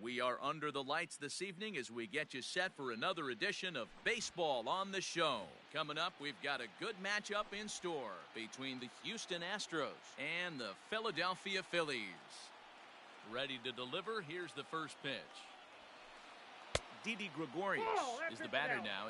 We are under the lights this evening as we get you set for another edition of Baseball on the Show. Coming up, we've got a good matchup in store between the Houston Astros and the Philadelphia Phillies. Ready to deliver, here's the first pitch. Didi Gregorius is the batter now.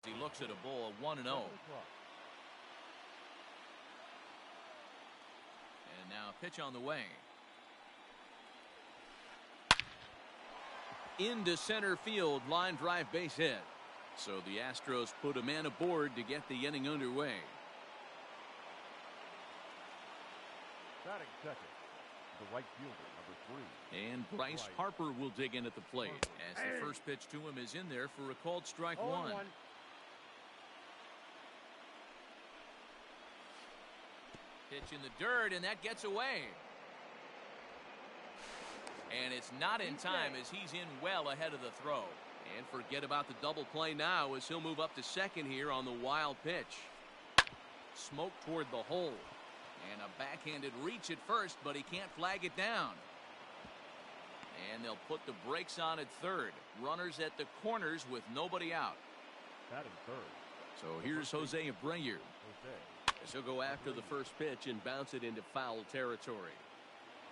He looks at a ball 1-0. And now a pitch on the way. Into center field, line drive base hit. So the Astros put a man aboard to get the inning underway. Batting second, the right fielder, number 3. And Bryce Harper will dig in at the plate as the first pitch to him is in there for a called strike one. Pitch in the dirt, and that gets away. And it's not in time as he's in well ahead of the throw. And forget about the double play now as he'll move up to second here on the wild pitch. Smoke toward the hole. And a backhanded reach at first, but he can't flag it down. And they'll put the brakes on at third. Runners at the corners with nobody out. Batting third. So here's Jose Abreu. As he'll go after the first pitch and bounce it into foul territory.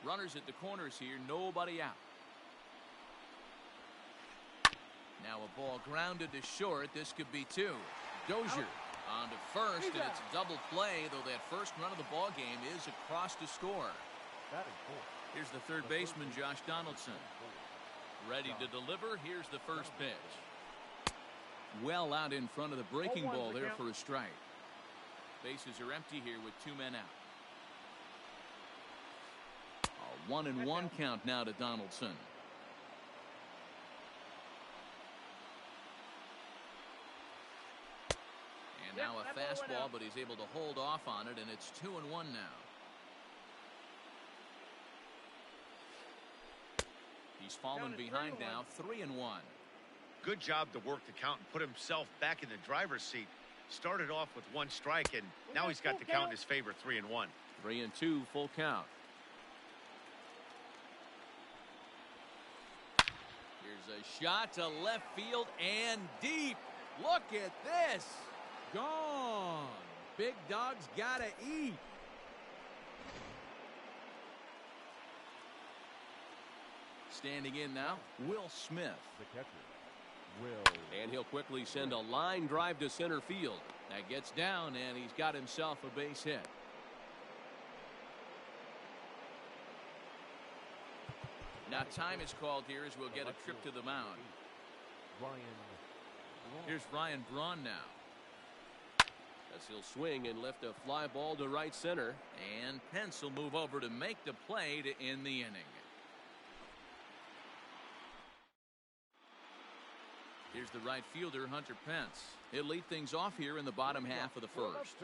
Runners at the corners here, nobody out. Now a ball grounded to short. This could be two. Dozier on to first, and it's a double play, though that first run of the ball game is across to score. Here's the third baseman, Josh Donaldson. Ready to deliver. Here's the first pitch. Well out in front of the breaking ball there for a strike. Bases are empty here with two men out. A 1-1 count now to Donaldson. And now a fastball, but he's able to hold off on it, and it's 2-1 now. He's fallen behind now, 3-1. Good job to work the count and put himself back in the driver's seat. Started off with one strike, and now he's got the count in his favor, 3-1. 3-2, full count. Here's a shot to left field and deep. Look at this. Gone. Big dog's gotta eat. Standing in now, Will Smith. The catcher, Will. And he'll quickly send a line drive to center field. That gets down, and he's got himself a base hit. Now time is called here as we'll get a trip to the mound. Here's Ryan Braun now. As he'll swing and lift a fly ball to right center. And Pence will move over to make the play to end the inning. Here's the right fielder, Hunter Pence. He'll lead things off here in the bottom half of the first.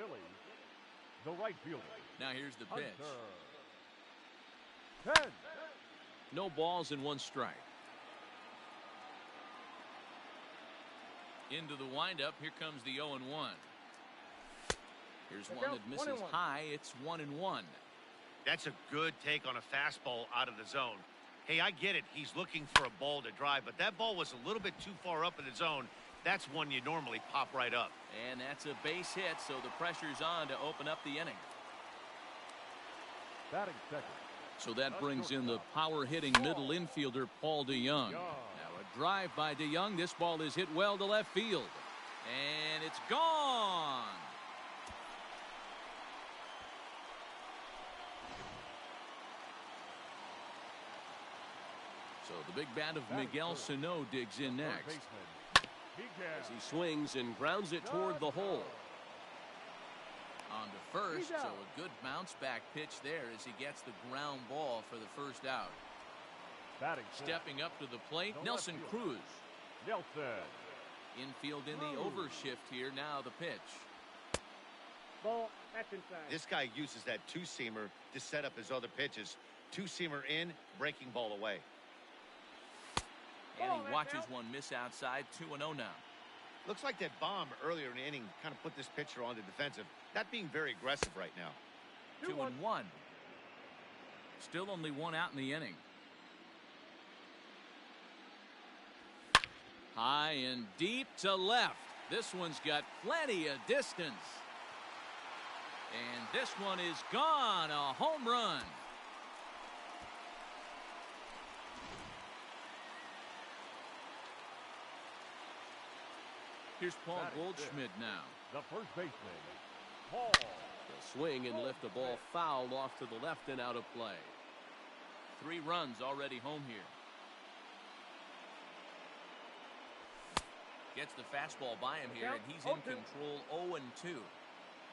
The right fielder. Now here's the pitch. 10. No balls and one strike. Into the windup. Here comes the 0-1. Here's one that misses high. It's 1-1. That's a good take on a fastball out of the zone. Hey, I get it. He's looking for a ball to drive, but that ball was a little bit too far up in the zone. That's one you normally pop right up. And that's a base hit, so the pressure's on to open up the inning. Batting second. So that brings in the power-hitting middle infielder, Paul DeJong. Now a drive by DeJong. This ball is hit well to left field. And it's gone. So the big bat of Miguel Sano digs in next. As he swings and grounds it toward the hole. On to first, so a good bounce back pitch there as he gets the ground ball for the first out. Stepping up to the plate, Nelson Cruz. Infield in the overshift here. Now the pitch. Ball, that's inside. This guy uses that two-seamer to set up his other pitches. Two-seamer in, breaking ball away. And he watches one miss outside. 2-0 now. Looks like that bomb earlier in the inning kind of put this pitcher on the defensive. Not being very aggressive right now. 2-1. Still only one out in the inning. High and deep to left. This one's got plenty of distance. And this one is gone. A home run. Here's Paul Goldschmidt now. The first baseman, Paul. The swing and lift the ball foul off to the left and out of play. 3 runs already home here. Gets the fastball by him here, and he's in control. 0-2.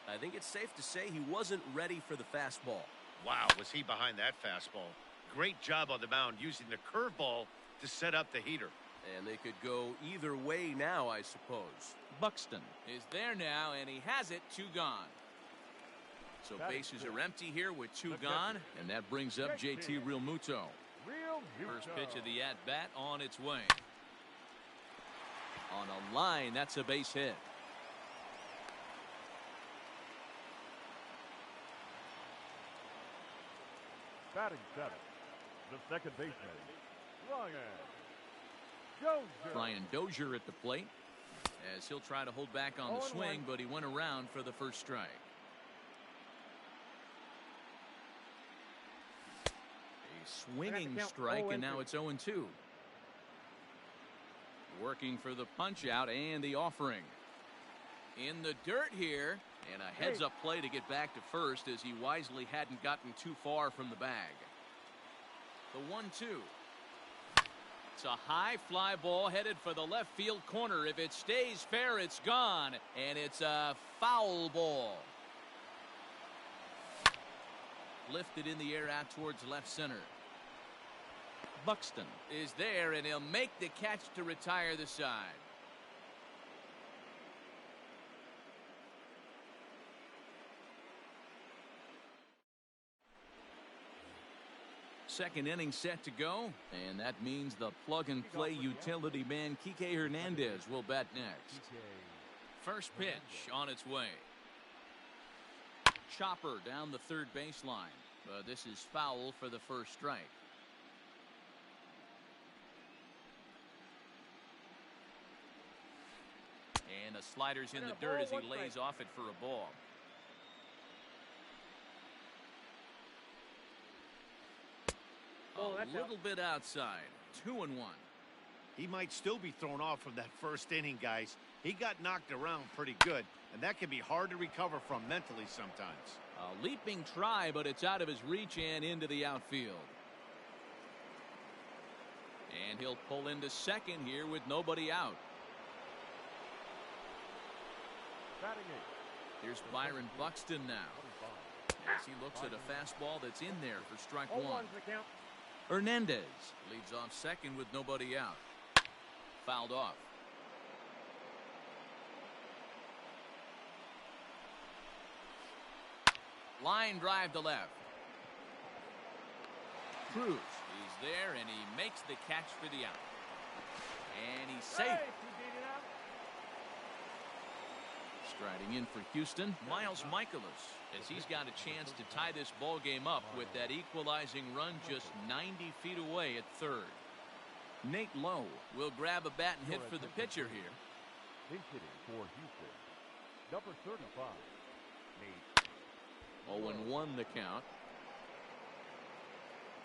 I think it's safe to say he wasn't ready for the fastball. Wow, was he behind that fastball. Great job on the mound using the curveball to set up the heater. And they could go either way now, I suppose. Buxton is there now, and he has it. 2 gone. So bases are empty here with 2 gone, and that brings up JT Realmuto. First pitch of the at-bat on its way. On a line, that's a base hit. Batting 7th, the second baseman, Brian Dozier at the plate, as he'll try to hold back on the swing, but he went around for the first strike. A swinging strike, and now it's 0-2. Working for the punch out and the offering. In the dirt here, and a heads-up play to get back to first, as he wisely hadn't gotten too far from the bag. The 1-2. It's a high fly ball headed for the left field corner. If it stays fair, it's gone, and it's a foul ball. Lifted in the air out towards left center. Buxton is there, and he'll make the catch to retire the side. Second inning set to go, and that means the plug-and-play utility man Kike Hernandez will bat next. First pitch on its way. Chopper down the third baseline, but this is foul for the first strike. And the slider's in the dirt as he lays off it for a ball. A little bit outside. 2-1. He might still be thrown off from that first inning, guys. He got knocked around pretty good, and that can be hard to recover from mentally sometimes. A leaping try, but it's out of his reach and into the outfield. And he'll pull into second here with nobody out. Here's Byron Buxton now, as he looks at a fastball that's in there for strike 1. Hernandez leads off second with nobody out. Fouled off. Line drive to left. Cruz, he's there, and he makes the catch for the out. And he's safe. Striding in for Houston, Miles Michaelis, as he's got a chance to tie this ball game up with that equalizing run just 90 feet away at third. Nate Lowe will grab a bat and hit for the pitcher here. He's hitting for Houston, number 35, Nate. 0-1 the count.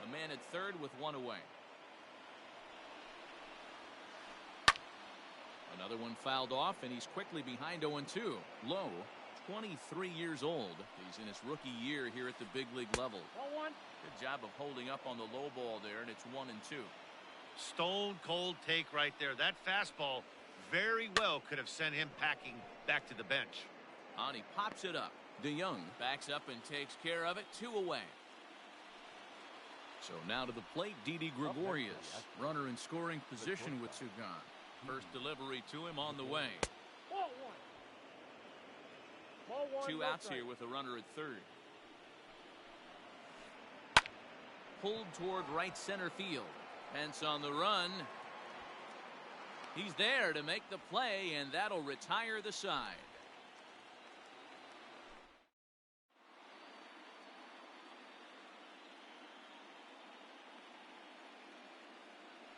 A man at third with one away. Another one fouled off, and he's quickly behind 0-2. Lowe, 23 years old. He's in his rookie year here at the big league level. Good job of holding up on the low ball there, and it's 1-2. Stone cold take right there. That fastball very well could have sent him packing back to the bench. And he pops it up. DeYoung backs up and takes care of it. 2 away. So now to the plate, Didi Gregorius. Runner in scoring position with 2 gone. First delivery to him on the way. Ball one. Ball one. 2 no outs strike. here with a runner at third. Pulled toward right center field. Pence on the run. He's there to make the play, and that'll retire the side.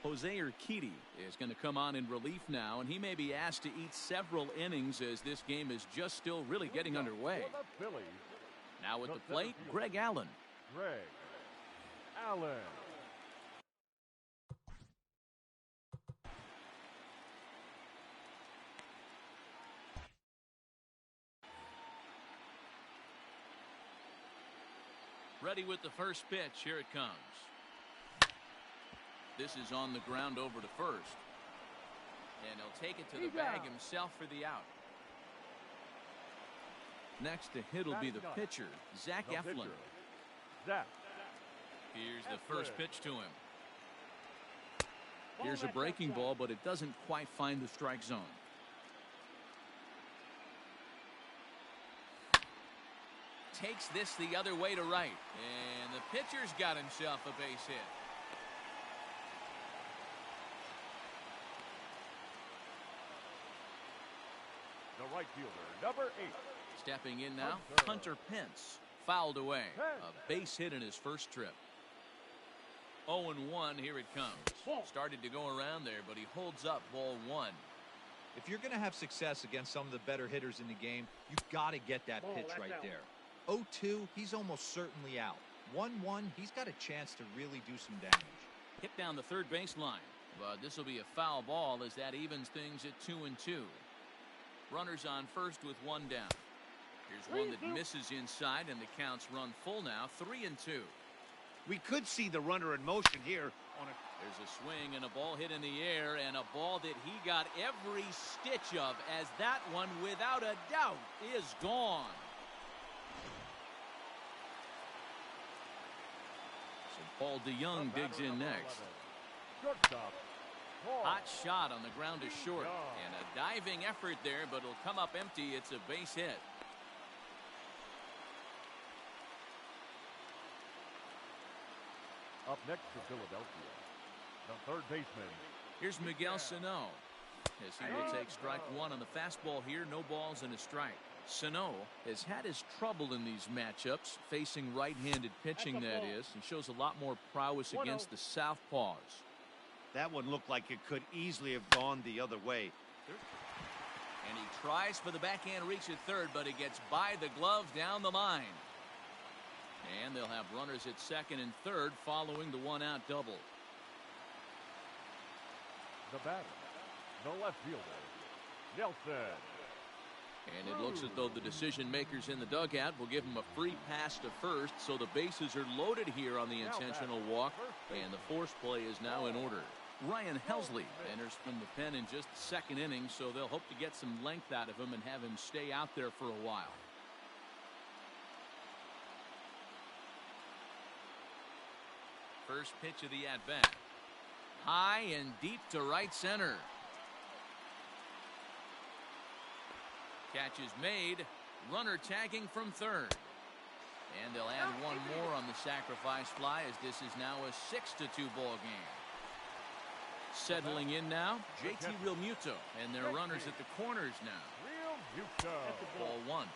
Jose Urquidy is going to come on in relief now, and he may be asked to eat several innings as this game is just still really getting underway. For the Phillies, Now at the plate, Greg Allen. Greg Allen. Ready with the first pitch. Here it comes. This is on the ground over to first. And he'll take it to the bag himself for the out. Next to hit will be the pitcher, Zach The Eflin. pitcher, Zach. Here's the first pitch to him. Ball Here's a back breaking outside. ball, but it doesn't quite find the strike zone. Takes this the other way to right. And the pitcher's got himself a base hit. The right fielder, number 8. Stepping in now, Hunter. Hunter Pence. Fouled away. Pence. A base hit in his first trip. 0-1, here it comes. Ball. Started to go around there, but he holds up ball 1. If you're going to have success against some of the better hitters in the game, you've got to get that Ball, pitch that's right out. there. 0-2, he's almost certainly out. 1-1, he's got a chance to really do some damage. Hit down the third baseline. But this will be a foul ball as that evens things at 2-2. Runners on first with 1 down. Here's one that misses inside, and the count's run full now, 3-2. We could see the runner in motion here on a There's a swing and a ball hit in the air, and a ball that he got every stitch of, as that one, without a doubt, is gone. So Paul DeYoung digs in next. Shortstop, Paul. Hot shot on the ground to short, DeYoung. and a diving effort there, but it'll come up empty. It's a base hit. Up next for Philadelphia, the third baseman. Here's Miguel Sano, as he will take strike 1 on the fastball here. No balls and a strike. Sano has had his trouble in these matchups, facing right-handed pitching, that is, and shows a lot more prowess against the southpaws. that one looked like it could easily have gone the other way. And he tries for the backhand reach at third, but he gets by the glove down the line. And they'll have runners at second and third following the 1-out double. The batter, the left fielder, Nelson. And it looks as though the decision makers in the dugout will give him a free pass to first, so the bases are loaded here on the intentional walk, and the force play is now in order. Ryan Helsley enters from the pen in just the second inning, so they'll hope to get some length out of him and have him stay out there for a while. First pitch of the at-bat. High and deep to right center. Catch is made. Runner tagging from third. And they'll add one more on the sacrifice fly, as this is now a 6-2 ball game. Settling in now, JT Realmuto, and their runners at the corners now. Real Muto. Ball 1.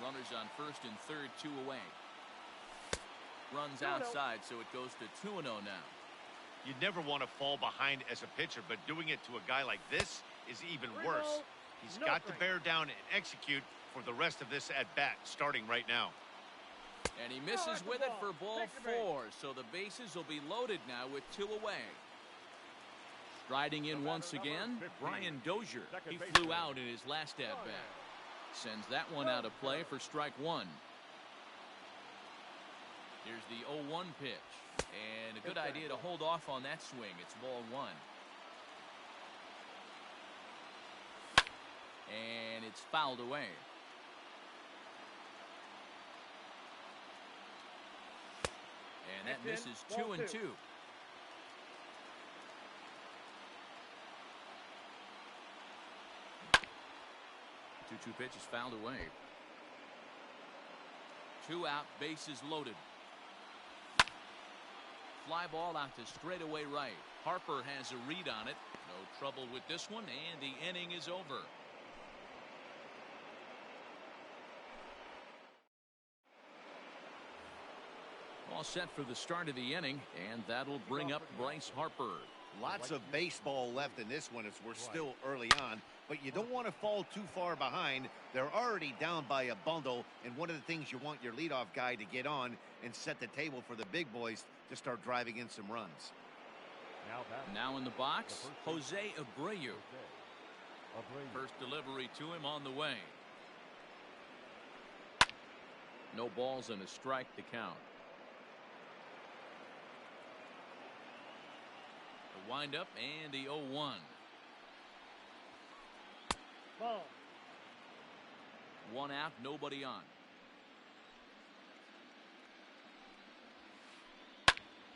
Runners on first and third, 2 away. Runs outside, so it goes to 2-0 now. You'd never want to fall behind as a pitcher, but doing it to a guy like this is even worse. He's got to bear down and execute for the rest of this at-bat, starting right now. And he misses with it for ball 4, so the bases will be loaded now with 2 away. Striding in once again, Brian Dozier. He flew out in his last at-bat. Sends that one out of play for strike 1. Here's the 0-1 pitch. And a good idea to hold off on that swing. It's ball 1. And it's fouled away. And that misses 2-2. 2-2 pitch is fouled away. 2 out, bases loaded. Fly ball out to straightaway right. Harper has a read on it. No trouble with this one, and the inning is over. All set for the start of the inning, and that'll bring up Bryce Harper. Lots of baseball left in this one as we're still early on, but you don't want to fall too far behind. They're already down by a bundle, and one of the things you want your leadoff guy to get on and set the table for the big boys to start driving in some runs. Now in the box, Jose Abreu. First delivery to him on the way. No balls and a strike to count. The windup and the 0-1. Ball. 1 out, nobody on.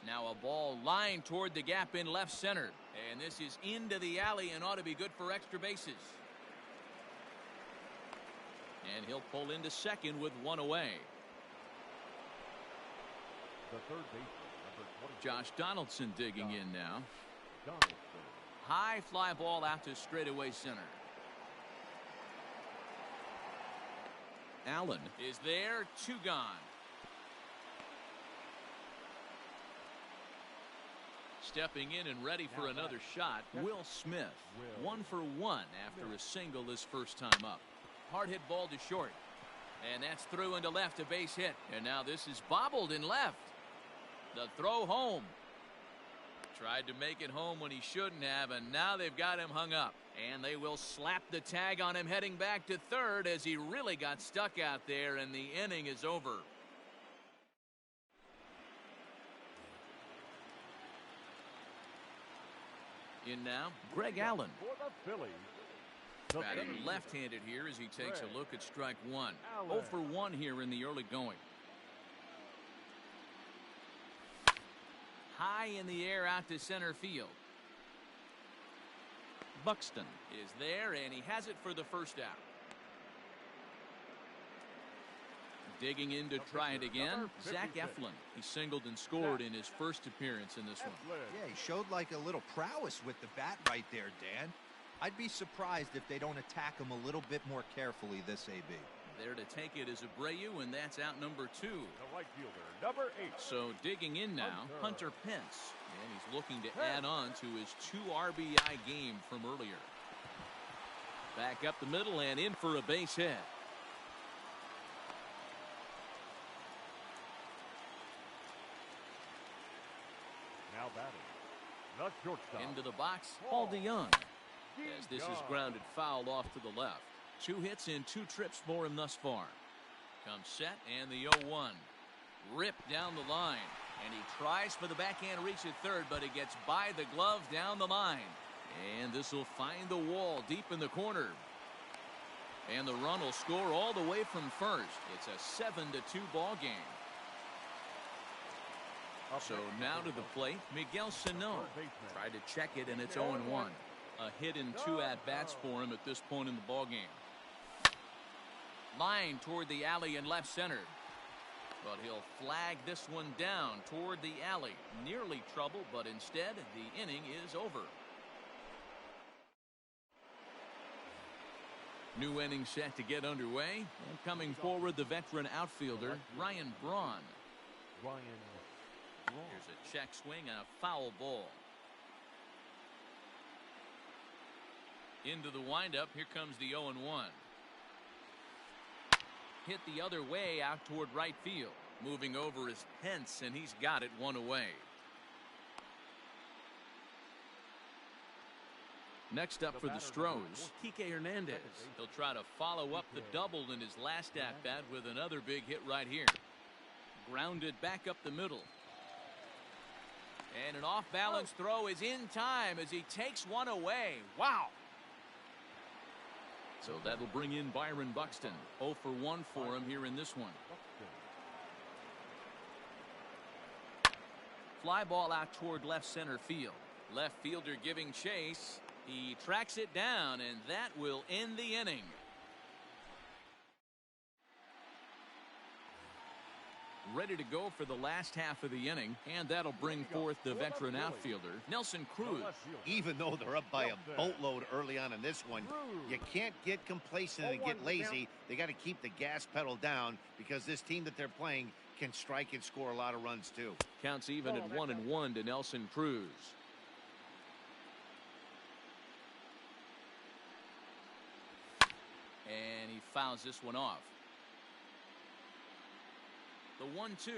Now a ball lined toward the gap in left center. And this is into the alley and ought to be good for extra bases. And he'll pull into second with 1 away. The third baseman, number 20. Josh Donaldson digging in now. High fly ball out to straightaway center. Allen is there, 2 gone. Stepping in and ready for another shot, Will Smith. 1 for 1 after a single his first time up. Hard hit ball to short. And that's through into left, a base hit. And now this is bobbled in left. The throw home. Tried to make it home when he shouldn't have, and now they've got him hung up. And they will slap the tag on him heading back to third as he really got stuck out there, and the inning is over. In now, Greg Allen. For the Phillies. Batting left-handed here as he takes a look at strike 1. 0 for 1 here in the early going. High in the air out to center field. Buxton is there, and he has it for the first out. Digging in to try it again, Zach Eflin. He singled and scored in his first appearance in this one. Yeah, he showed like a little prowess with the bat right there, Dan. I'd be surprised if they don't attack him a little bit more carefully this AB. There to take it is Abreu, and that's out number 2. The right fielder, number 8. So digging in now, Hunter Pence. And he's looking to add on to his 2 RBI game from earlier. Back up the middle and in for a base hit. Now batting. The shortstop. Into the box, Paul DeYoung. As this is grounded foul off to the left. 2 hits in 2 trips for him thus far. Comes set and the 0-1. Ripped down the line. And he tries for the backhand reach at third, but it gets by the glove down the line. And this will find the wall deep in the corner. And the run will score all the way from first. It's a 7-2 ball game. So now to the plate, Miguel Sano. Tried to check it, and it's 0-1. A hit in 2 at-bats for him at this point in the ball game. Line toward the alley in left center. But he'll flag this one down toward the alley. Nearly trouble, but instead the inning is over. New inning set to get underway. And coming forward, the veteran outfielder, Ryan Braun. Here's a check swing and a foul ball. Into the windup. Here comes the 0-1. Hit the other way out toward right field. Moving over is Pence, and he's got it 1 away. Next up for the Stros, Kike Hernandez. He'll try to follow up the double in his last at-bat with another big hit right here. Grounded back up the middle. And an off-balance throw is in time as he takes 1 away. Wow! So that'll bring in Byron Buxton. 0 for 1 for him here in this one. Fly ball out toward left center field. Left fielder giving chase. He tracks it down, and that will end the inning. ready to go for the last half of the inning, and that'll bring forth the veteran outfielder, Nelson Cruz. Even though they're up by a boatload early on in this one, you can't get complacent and get lazy. They got to keep the gas pedal down because this team that they're playing can strike and score a lot of runs too. Counts even at 1-1 to Nelson Cruz. And he fouls this one off. The 1-2.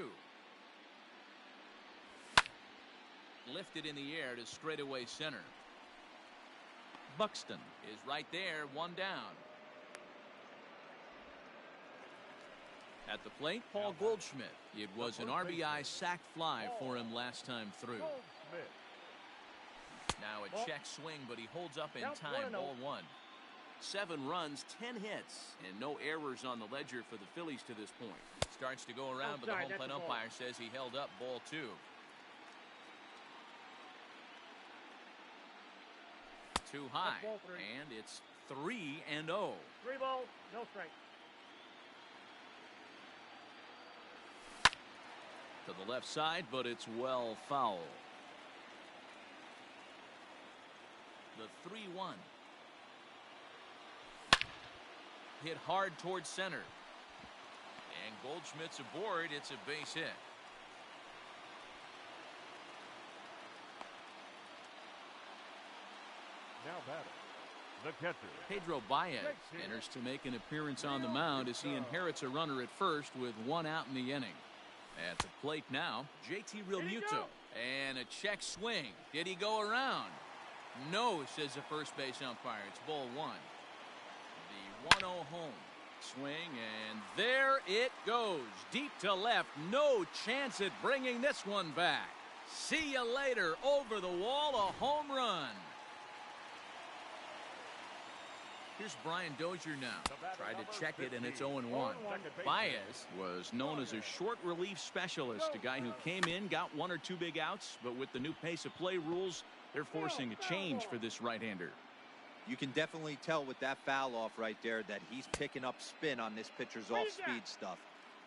Lifted in the air to straightaway center. Buxton is right there, one down. At the plate, Paul Goldschmidt. It was an RBI sac fly for him last time through. Now a check swing, but he holds up in time. Ball 1. 7 runs, 10 hits, and no errors on the ledger for the Phillies to this point. Starts to go around, but the home plate umpire says he held up. Ball 2. Too high, and it's 3-0. 3 balls, no strike. To the left side, but it's well foul. The 3-1. Hit hard towards center. And Goldschmidt's aboard. It's a base hit. Now batting, the catcher. Pedro Baez enters to make an appearance on the mound as he inherits a runner at first with 1 out in the inning. At the plate now, JT Realmuto. And a check swing. Did he go around? No, says the first base umpire. It's ball 1. The 1-0 home. Swing, and there it goes. Deep to left. No chance at bringing this one back. See you later. Over the wall, a home run. Here's Brian Dozier now. Tried to check it, and it's 0-1. Baez was known as a short relief specialist, a guy who came in, got 1 or 2 big outs, but with the new pace of play rules, they're forcing a change for this right-hander. You can definitely tell with that foul off right there that he's picking up spin on this pitcher's off-speed stuff.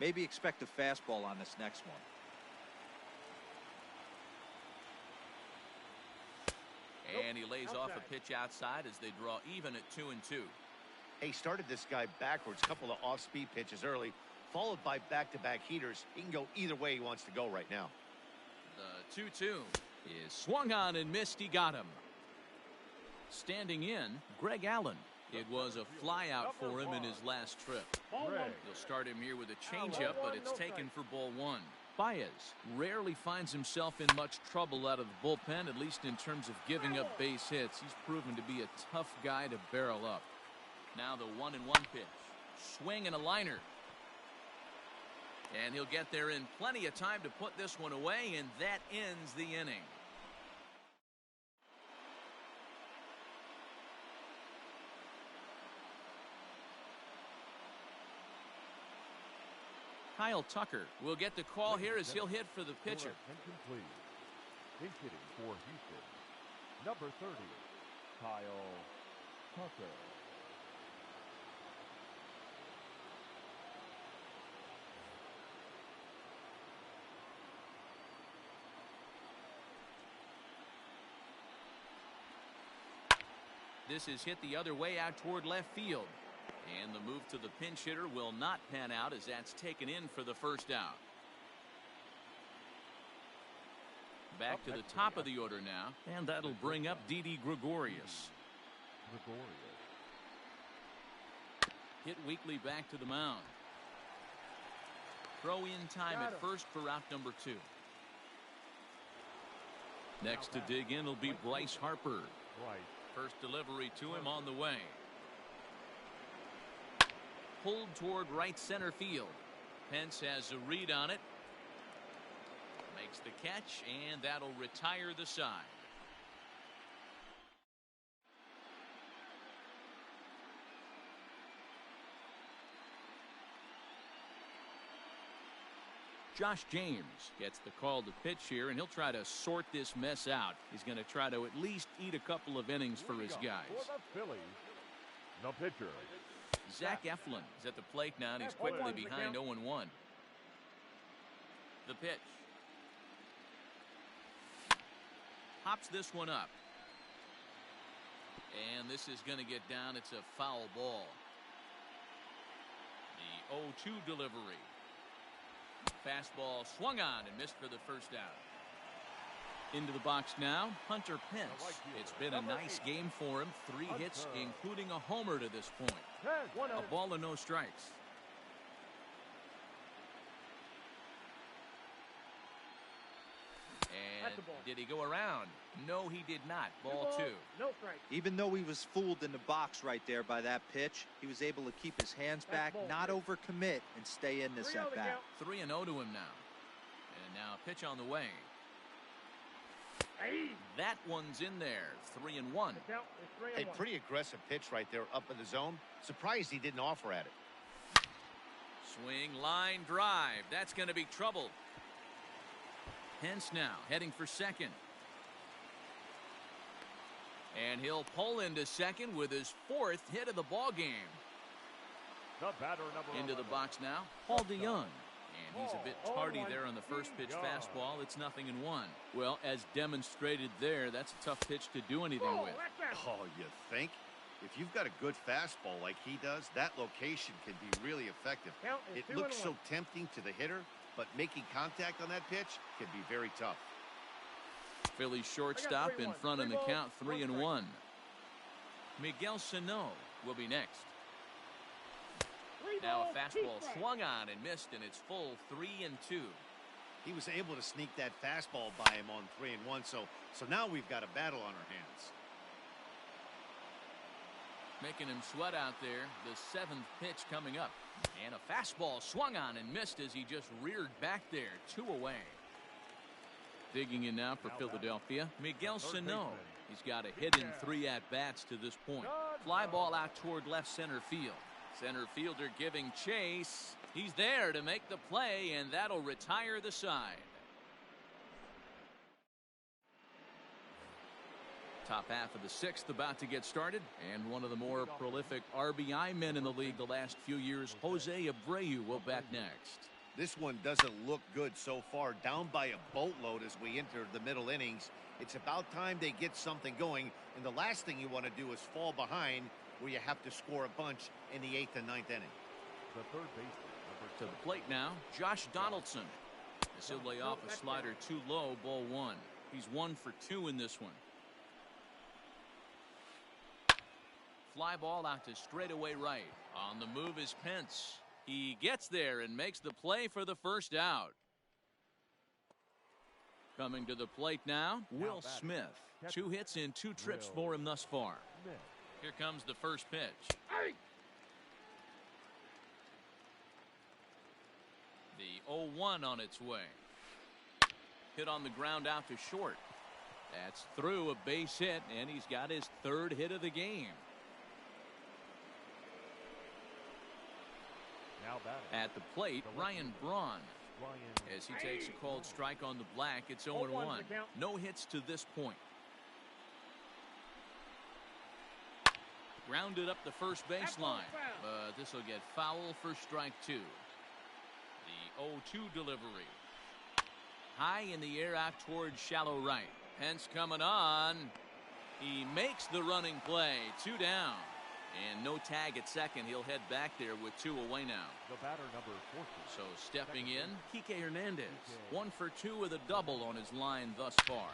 Maybe expect a fastball on this next one. And he lays off a pitch outside as they draw even at 2-2. He started this guy backwards, couple of off-speed pitches early, followed by back-to-back heaters. He can go either way he wants to go right now. The 2-2 is swung on and missed. He got him. Standing in, Greg Allen. It was a fly out for him in his last trip. He'll start him here with a changeup, but it's taken for ball 1. Baez rarely finds himself in much trouble out of the bullpen, at least in terms of giving up base hits. He's proven to be a tough guy to barrel up. Now the 1-1 pitch. Swing and a liner. And he'll get there in plenty of time to put this one away, and that ends the inning. Kyle Tucker will get the call here as he'll hit for the pitcher. Complete. In hitting for Houston, number 30, Kyle Tucker. This is hit the other way out toward left field. And the move to the pinch hitter will not pan out as that's taken in for the first out. Back to the top of the order now, and that'll bring up Didi Gregorius. Hit weakly back to the mound. Throw in time at first for out number 2. Next to dig in will be Bryce Harper. First delivery to him on the way. Pulled toward right center field. Pence has a read on it. Makes the catch, and that'll retire the side. Josh James gets the call to pitch here, and he'll try to sort this mess out. He's going to try to at least eat a couple of innings for his guys. For the Phillies, the pitcher, Zach Eflin is at the plate now, and he's quickly behind 0-1. The pitch. Hops this one up. And this is going to get down. It's a foul ball. The 0-2 delivery. Fastball swung on and missed for the first out. Into the box now, Hunter Pence. It's been a nice game for him. 3 hits, including a homer to this point. A ball and no strikes. And did he go around? No, he did not. Ball 2. No strike. Even though he was fooled in the box right there by that pitch, he was able to keep his hands back, not overcommit, and stay in this at bat. 3-0 to him now. And now a pitch on the way. That one's in there. 3-1. A pretty aggressive pitch right there up in the zone. Surprised he didn't offer at it. Swing, line, drive. That's going to be trouble. Pence now heading for second. And he'll pull into second with his 4th hit of the ball game. The batter, number into the box now, Paul DeYoung. And he's a bit tardy there on the first pitch fastball. It's 0-1. Well, as demonstrated there, that's a tough pitch to do anything with. Oh, you think? If you've got a good fastball like he does, that location can be really effective. It looks so tempting to the hitter, but making contact on that pitch can be very tough. Philly shortstop in front in the count, 3-1. Miguel Sano will be next. Now a fastball swung on and missed, and it's full 3-2. He was able to sneak that fastball by him on 3-1, so now we've got a battle on our hands. Making him sweat out there. The 7th pitch coming up. And a fastball swung on and missed as he just reared back there. 2 away. Digging in now for Philadelphia, Miguel Sano. He's got a hit in 3 at-bats to this point. Fly ball out toward left center field. Center fielder giving chase. He's there to make the play, and that'll retire the side. Top half of the 6th about to get started, and one of the more prolific RBI men in the league the last few years, Jose Abreu, will bat next. This one doesn't look good so far. Down by a boatload as we enter the middle innings. It's about time they get something going, and the last thing you want to do is fall behind where you have to score a bunch in the 8th and 9th inning. The third baseman. To the plate now, Josh Donaldson. As he'll lay off a slider too low, ball 1. He's 1 for 2 in this one. Fly ball out to straightaway right. On the move is Pence. He gets there and makes the play for the first out. Coming to the plate now, Will Smith. 2 hits in 2 trips for him thus far. Here comes the first pitch. The 0-1 on its way. Hit on the ground out to short. That's through, a base hit, and he's got his 3rd hit of the game. At the plate, Ryan Braun. As he takes a called strike on the black, it's 0-1. No hits to this point. Grounded up the first baseline, but this will get foul for strike 2. The 0-2 delivery. High in the air out towards shallow right. Pence coming on. He makes the running play. 2 down. And no tag at second. He'll head back there with 2 away now. The batter, number 14. So stepping in, Kike Hernandez. 1 for 2 with a double on his line thus far.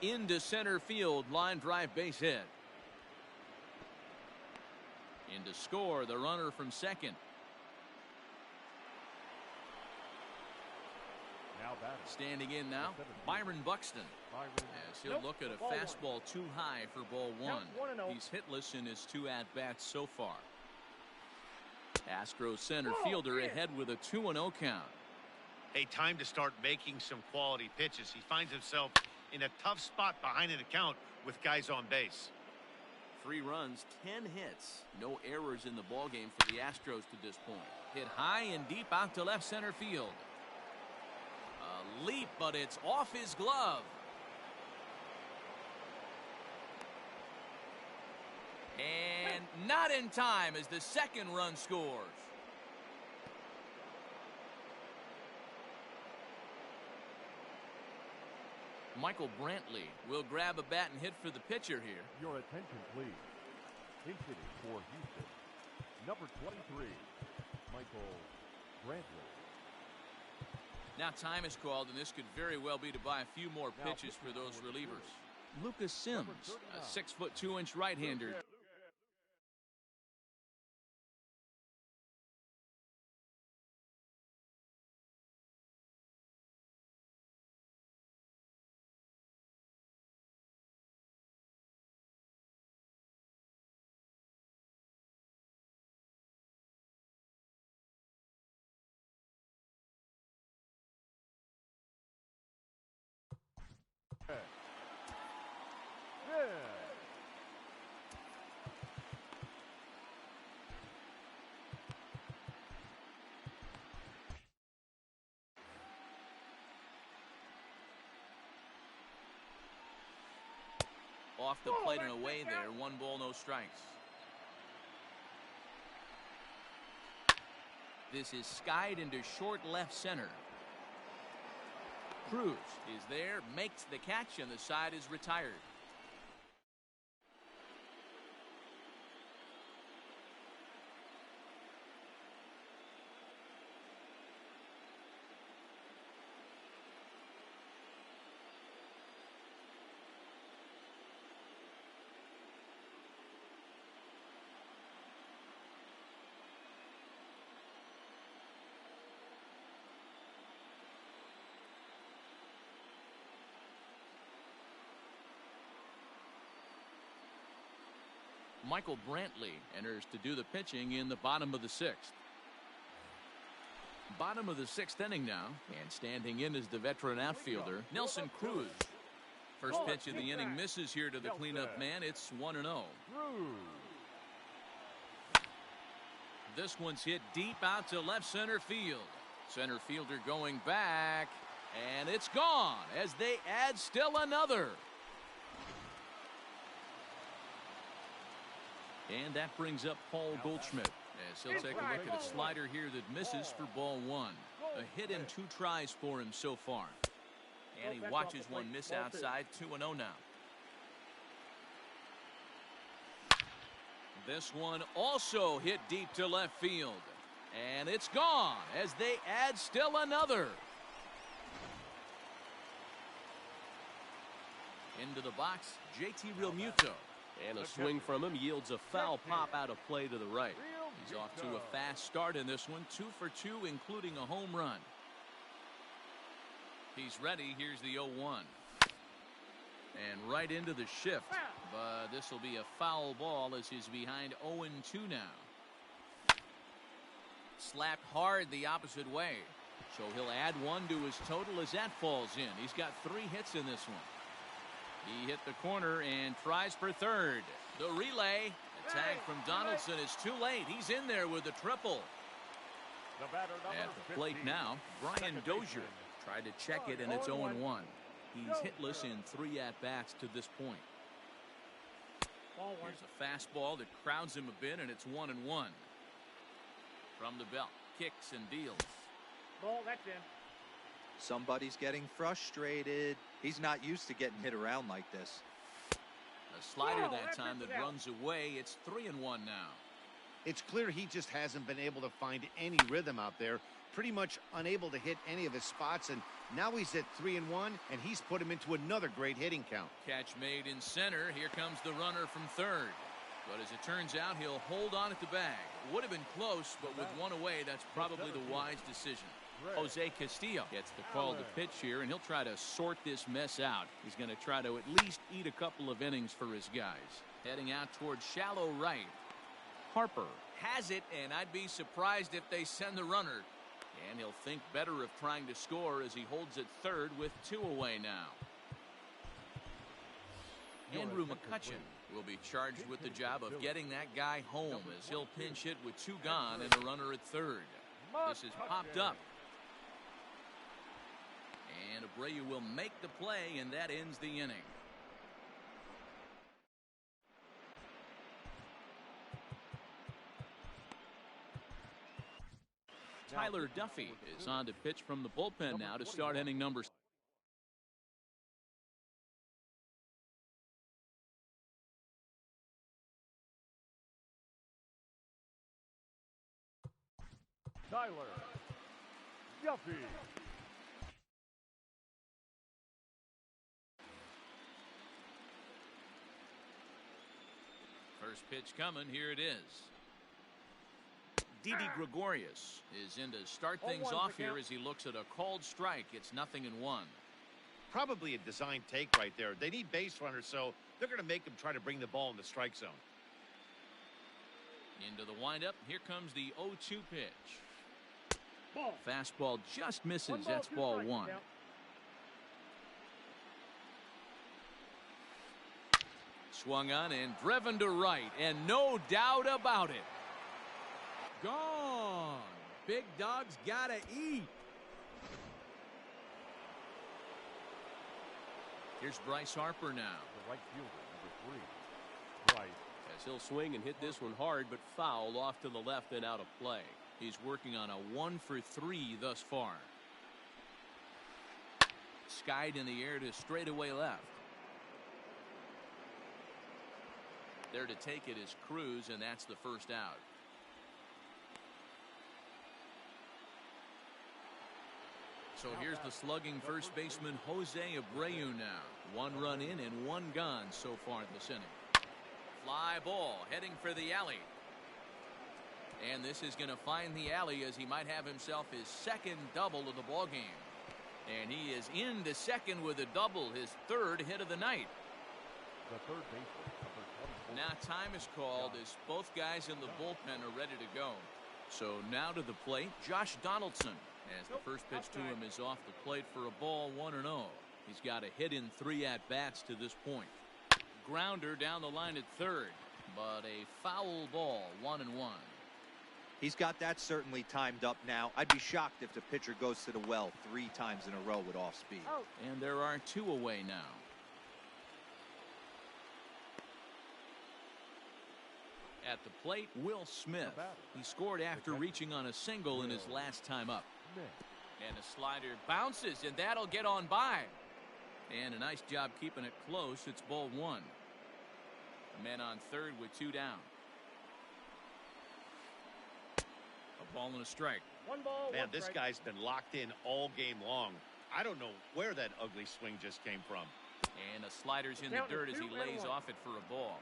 Into center field, line drive base hit. In to score, the runner from second. Now batting. Standing in now, Byron Buxton. As he'll look at a fastball too high for ball 1. He's hitless in his 2 at-bats so far. Astros center fielder ahead with a 2-0 count. Hey, time to start making some quality pitches. He finds himself in a tough spot behind an account with guys on base. 3 runs, 10 hits. No errors in the ballgame for the Astros to this point. Hit high and deep out to left center field. A leap, but it's off his glove. And not in time as the 2nd run scores. Michael Brantley will grab a bat and hit for the pitcher here. Your attention, please. In hitting for Houston, number 23, Michael Brantley. Now time is called, and this could very well be to buy a few more pitches for those relievers. Lucas Sims, a 6'2" right-hander. Off the plate and away there. 1 ball, no strikes. This is skied into short left center. Cruz is there, makes the catch, and the side is retired. Michael Brantley enters to do the pitching in the bottom of the 6th. Bottom of the 6th inning now, and standing in is the veteran outfielder, Nelson Cruz. First pitch of the inning misses here to the cleanup man. It's 1-0. This one's hit deep out to left center field. Center fielder going back, and it's gone as they add still another. And that brings up Paul Goldschmidt as he'll take a look at a slider here that misses for ball 1. A hit and 2 tries for him so far. And he watches one miss outside. 2-0 now. This one also hit deep to left field. And it's gone as they add still another. Into the box, JT Realmuto. And a swing from him yields a foul pop out of play to the right. He's off to a fast start in this one. 2 for 2, including a home run. He's ready. Here's the 0-1. And right into the shift. But this will be a foul ball as he's behind 0-2 now. Slapped hard the opposite way. So he'll add 1 to his total as that falls in. He's got 3 hits in this one. He hit the corner and tries for third. The relay. A tag from Donaldson is too late. He's in there with a triple. At the plate now, Brian Dozier tried to check it, and it's 0-1. He's hitless in 3 at-bats to this point. Here's a fastball that crowds him a bit, and it's 1-1. From the belt, kicks and deals. Ball, that's in. Somebody's getting frustrated. He's not used to getting hit around like this. A slider that time that runs away. It's 3-1 now. It's clear he just hasn't been able to find any rhythm out there. Pretty much unable to hit any of his spots, and now he's at 3-1, and he's put him into another great hitting count. Catch made in center. Here comes the runner from third. But as it turns out, he'll hold on at the bag. Would have been close, but with 1 away, that's probably the wise decision. Jose Castillo gets the call to pitch here, and he'll try to sort this mess out. He's going to try to at least eat a couple of innings for his guys. Heading out towards shallow right. Harper has it, and I'd be surprised if they send the runner. And he'll think better of trying to score as he holds at third with 2 away now. Andrew McCutcheon will be charged with the job of getting that guy home as he'll pinch hit with 2 gone and a runner at third. This is popped up. And Abreu will make the play, and that ends the inning. Tyler Duffy is on to pitch from the bullpen now to start inning number Tyler Duffy. First pitch coming. Here it is. Didi Gregorius is in to start things off here as he looks at a called strike. It's 0-1. Probably a design take right there. They need base runners, so they're going to make them try to bring the ball in the strike zone. Into the windup. Here comes the 0-2 pitch. Ball. Fastball just misses. One ball, That's two ball strikes, one. count. Swung on and driven to right, and no doubt about it. Gone. Big dog's gotta eat. Here's Bryce Harper now. The right fielder, number 3. Bryce. As he'll swing and hit this one hard, but foul off to the left and out of play. He's working on a 1-for-3 thus far. Skied in the air to straightaway left. There to take it is Cruz, and that's the first out. So here's the slugging first baseman Jose Abreu now. 1 run in and 1 gone so far this inning. Fly ball heading for the alley. And this is going to find the alley as he might have himself his second double of the ball game. And he is into second with a double, his 3rd hit of the night. The third baseman, number 24. Now time is called as both guys in the bullpen are ready to go. So now to the plate, Josh Donaldson, as the first pitch to him is off the plate for a ball, 1-0. He's got a hit in 3 at-bats to this point. Grounder down the line at third, but a foul ball, 1-1. He's got that certainly timed up now. I'd be shocked if the pitcher goes to the well 3 times in a row with off speed. Oh. And there are 2 away now. At the plate, Will Smith. He scored after reaching on a single in his last time up. And a slider bounces, and that'll get on by. And a nice job keeping it close. It's ball 1. A man on third with 2 down. A ball and a strike. 1 ball, Man, 1 this strike. guy's been locked in all game long. I don't know where that ugly swing just came from. And a slider's in the dirt as he lays off it for a ball.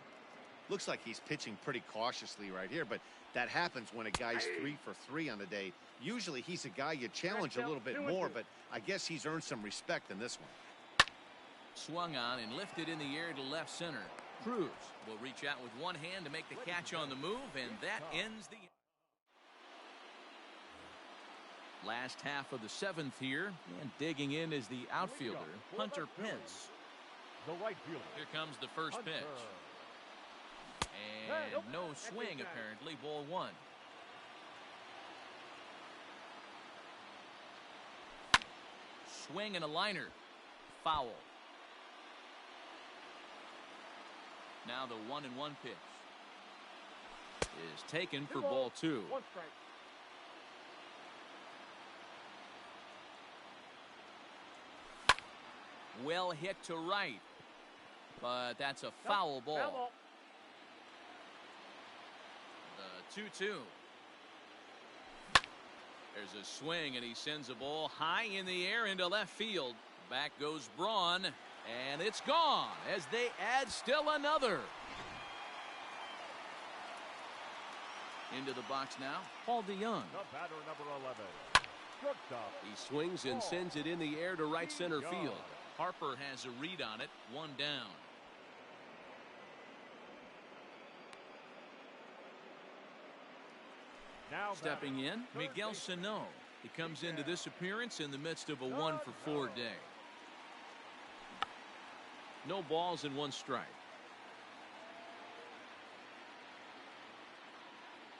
Looks like he's pitching pretty cautiously right here, but that happens when a guy's 3 for 3 on the day. Usually he's a guy you challenge a little bit more, but I guess he's earned some respect in this one. Swung on and lifted in the air to left center. Cruz will reach out with one hand to make the catch on the move, and that ends the last half of the 7th here. And digging in is the outfielder, Hunter Pence. The right fielder. Here comes the first pitch. And no swing, apparently. Ball 1. Swing and a liner. Foul. Now the 1-1 pitch is taken for ball 2. 1 strike. Well hit to right, but that's a foul ball. Foul ball. The 2-2. There's a swing, and he sends a ball high in the air into left field. Back goes Braun, and it's gone as they add still another. Into the box now, Paul DeYoung. The batter, number 11. Shortstop. He swings and sends it in the air to right center field. Harper has a read on it, 1 down. Now Stepping in, Miguel Sano. He comes into this appearance in the midst of a 1-for-4 day. No balls and 1 strike.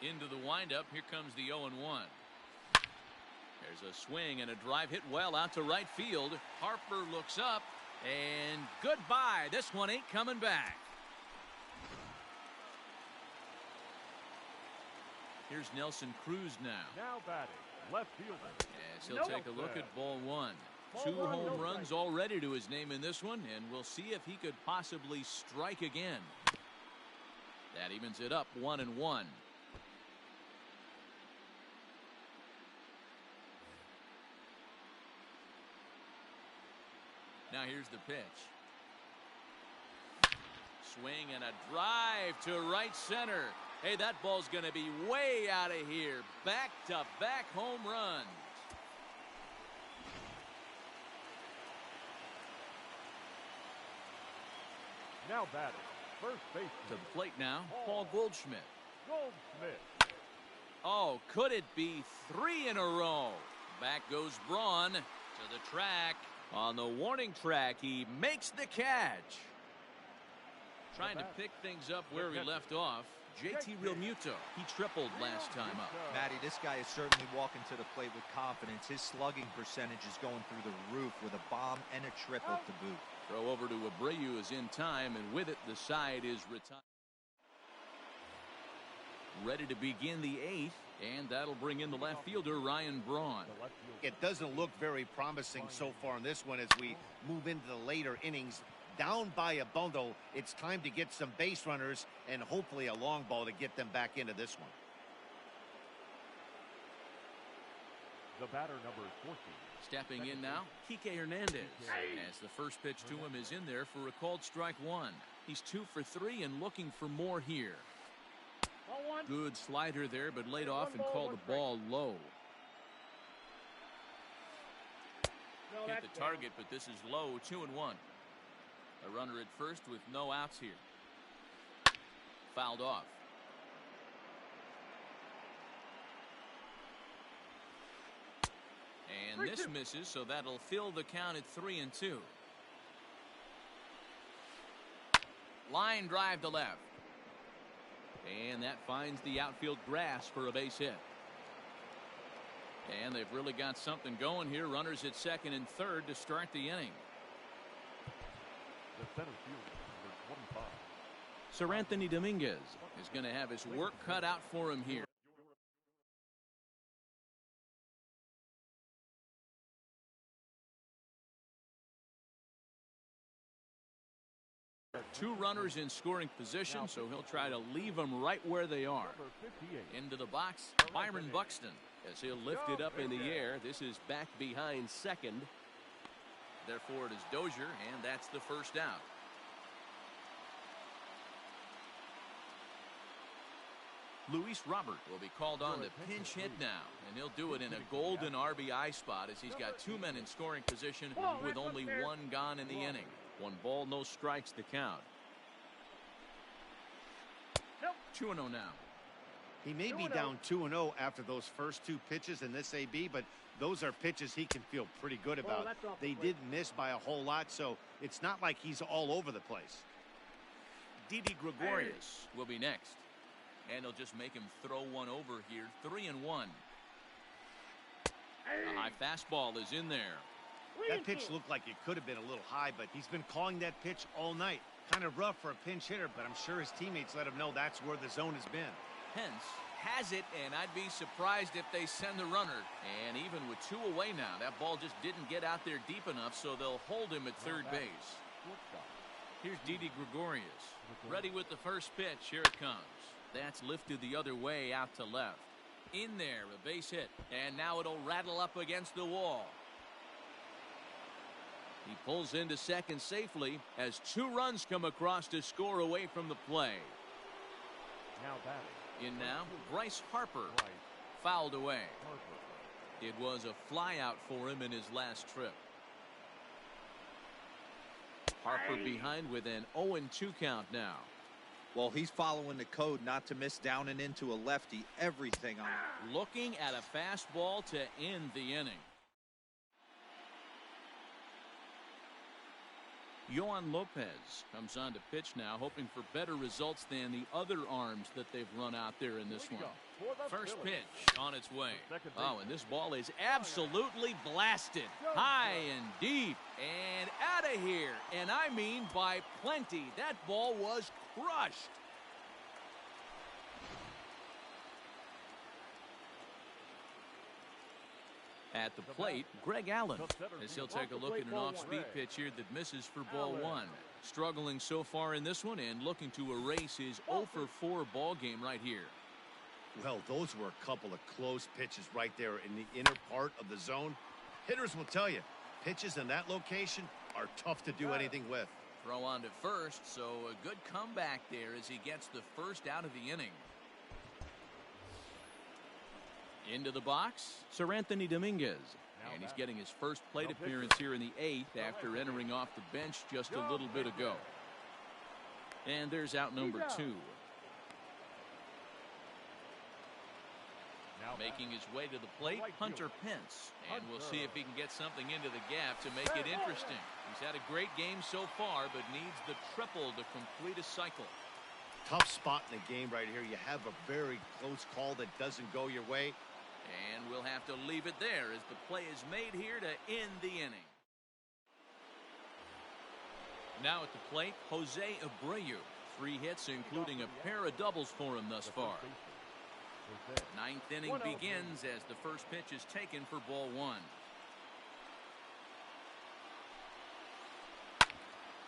Into the windup, here comes the 0-1. There's a swing and a drive hit well out to right field. Harper looks up, and goodbye. This one ain't coming back. Here's Nelson Cruz now. Now batting, left fielder. As he'll take a look at ball 1. 2 home runs already to his name in this one, and we'll see if he could possibly strike again. That evens it up 1-1. Now here's the pitch. Swing and a drive to right center. Hey, that ball's going to be way out of here. Back-to-back home runs. Now batting, first baseman. To the plate now, Paul Goldschmidt. Goldschmidt. Oh, could it be 3 in a row? Back goes Braun to the track. On the warning track, he makes the catch. Trying to pick things up where we left off. JT Realmuto, he tripled last time up. Matty, this guy is certainly walking to the plate with confidence. His slugging percentage is going through the roof with a bomb and a triple to boot. Throw over to Abreu is in time, and with it, the side is retired. Ready to begin the 8th, and that'll bring in the left fielder, Ryan Braun. It doesn't look very promising so far in this one as we move into the later innings. Down by a bundle, it's time to get some base runners and hopefully a long ball to get them back into this one. The batter, number 14. Stepping in now, Kike Hernandez. As the first pitch to him is in there for a called strike 1. He's 2 for 3 and looking for more here. Good slider there, but laid off and called the ball low. Hit the target, but this is low, 2-1. A runner at first with no outs here. Fouled off. And this misses, so that'll fill the count at 3-2. Line drive to left. And that finds the outfield grass for a base hit. And they've really got something going here. Runners at second and third to start the inning. The center fielder, number 25. Sir Anthony Dominguez is going to have his work cut out for him here. Two runners in scoring position, so he'll try to leave them right where they are. Into the box, Byron Buxton, as he'll lift it up in the air. This is back behind second. Therefore, it is Dozier, and that's the first out. Luis Robert will be called on to pinch hit now, and he'll do it in a golden RBI spot as he's got 2 men in scoring position with only 1 gone in the inning. 1 ball, no strikes to count. 2-0 now. He may be down 2-0 after those first 2 pitches in this AB, but those are pitches he can feel pretty good about. They did miss by a whole lot, so it's not like he's all over the place. Didi Gregorius will be next. And he'll just make him throw one over here. 3-1. A high fastball is in there. That pitch looked like it could have been a little high, but he's been calling that pitch all night. Kind of rough for a pinch hitter, but I'm sure his teammates let him know that's where the zone has been. Pence has it, and I'd be surprised if they send the runner. And even with 2 away now, that ball just didn't get out there deep enough, so they'll hold him at third base. Here's Didi Gregorius. Ready with the first pitch. Here it comes. That's lifted the other way out to left. In there, a base hit. And now it'll rattle up against the wall. He pulls into second safely as 2 runs come across to score away from the play. Now batting. In now, Bryce Harper. Fouled away. It was a flyout for him in his last trip. Harper behind with an 0-2 count now. Well, he's following the code not to miss down and into a lefty. Everything on it. Looking at a fastball to end the inning. Yohan Lopez comes on to pitch now, hoping for better results than the other arms that they've run out there in this one. First pitch on its way. Oh, and this ball is absolutely blasted. High and deep and out of here. And I mean by plenty. That ball was crushed. At the plate, Greg Allen, as he'll take a look at an off-speed pitch here that misses for ball 1. Struggling so far in this one and looking to erase his 0-for-4 ball game right here. Well, those were a couple of close pitches right there in the inner part of the zone. Hitters will tell you, pitches in that location, are tough to do anything with. Throw on to first, so a good comeback there as he gets the first out of the inning. Into the box, Sir Anthony Dominguez. And he's getting his first plate appearance here in the 8th after entering off the bench just a little bit ago. And there's out number 2. Making his way to the plate, Hunter Pence. And we'll see if he can get something into the gap to make it interesting. He's had a great game so far, but needs the triple to complete a cycle. Tough spot in the game right here. You have a very close call that doesn't go your way. And we'll have to leave it there as the play is made here to end the inning. Now at the plate, Jose Abreu. 3 hits, including a pair of doubles for him thus far. 9th inning begins as the first pitch is taken for ball 1.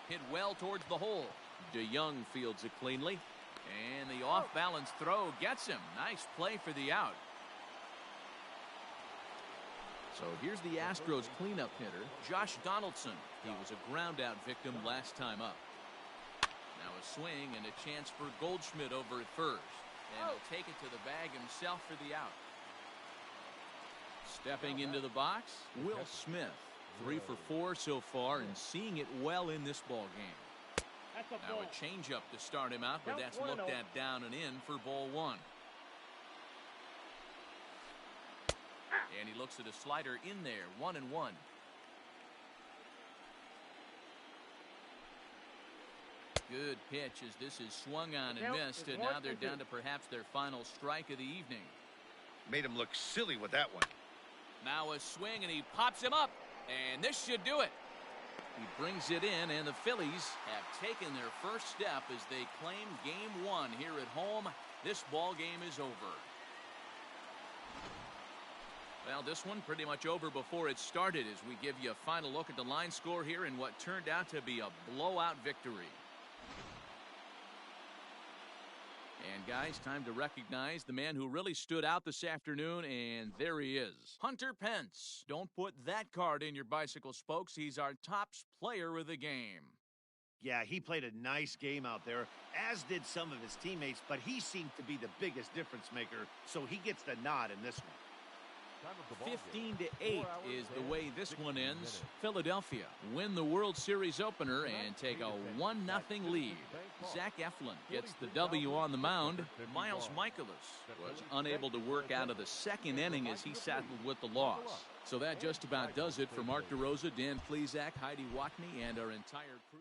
Hit well towards the hole. DeYoung fields it cleanly. And the off-balance throw gets him. Nice play for the out. So here's the Astros cleanup hitter, Josh Donaldson. He was a ground-out victim last time up. Now a swing and a chance for Goldschmidt over at first. And he'll take it to the bag himself for the out. Stepping into the box, Will Smith. 3 for 4 so far and seeing it well in this ball game. Now a changeup to start him out, but that's looked at down and in for ball 1. And he looks at a slider in there, 1-1. Good pitch as this is swung on and missed, and now they're down to perhaps their final strike of the evening. Made him look silly with that one. Now a swing, and he pops him up, and this should do it. He brings it in, and the Phillies have taken their first step as they claim game 1 here at home. This ball game is over. Well, this one pretty much over before it started as we give you a final look at the line score here in what turned out to be a blowout victory. And guys, time to recognize the man who really stood out this afternoon, and there he is, Hunter Pence. Don't put that card in your bicycle spokes. He's our top player of the game. Yeah, he played a nice game out there, as did some of his teammates, but he seemed to be the biggest difference maker, so he gets the nod in this one. 15-8 is the way this one ends. Philadelphia win the World Series opener and take a 1-0 lead. Zach Eflin gets the W on the mound. Miles Michaelis was unable to work out of the second inning as he settled with the loss. So that just about does it for Mark DeRosa, Dan Plesac, Heidi Watney, and our entire crew.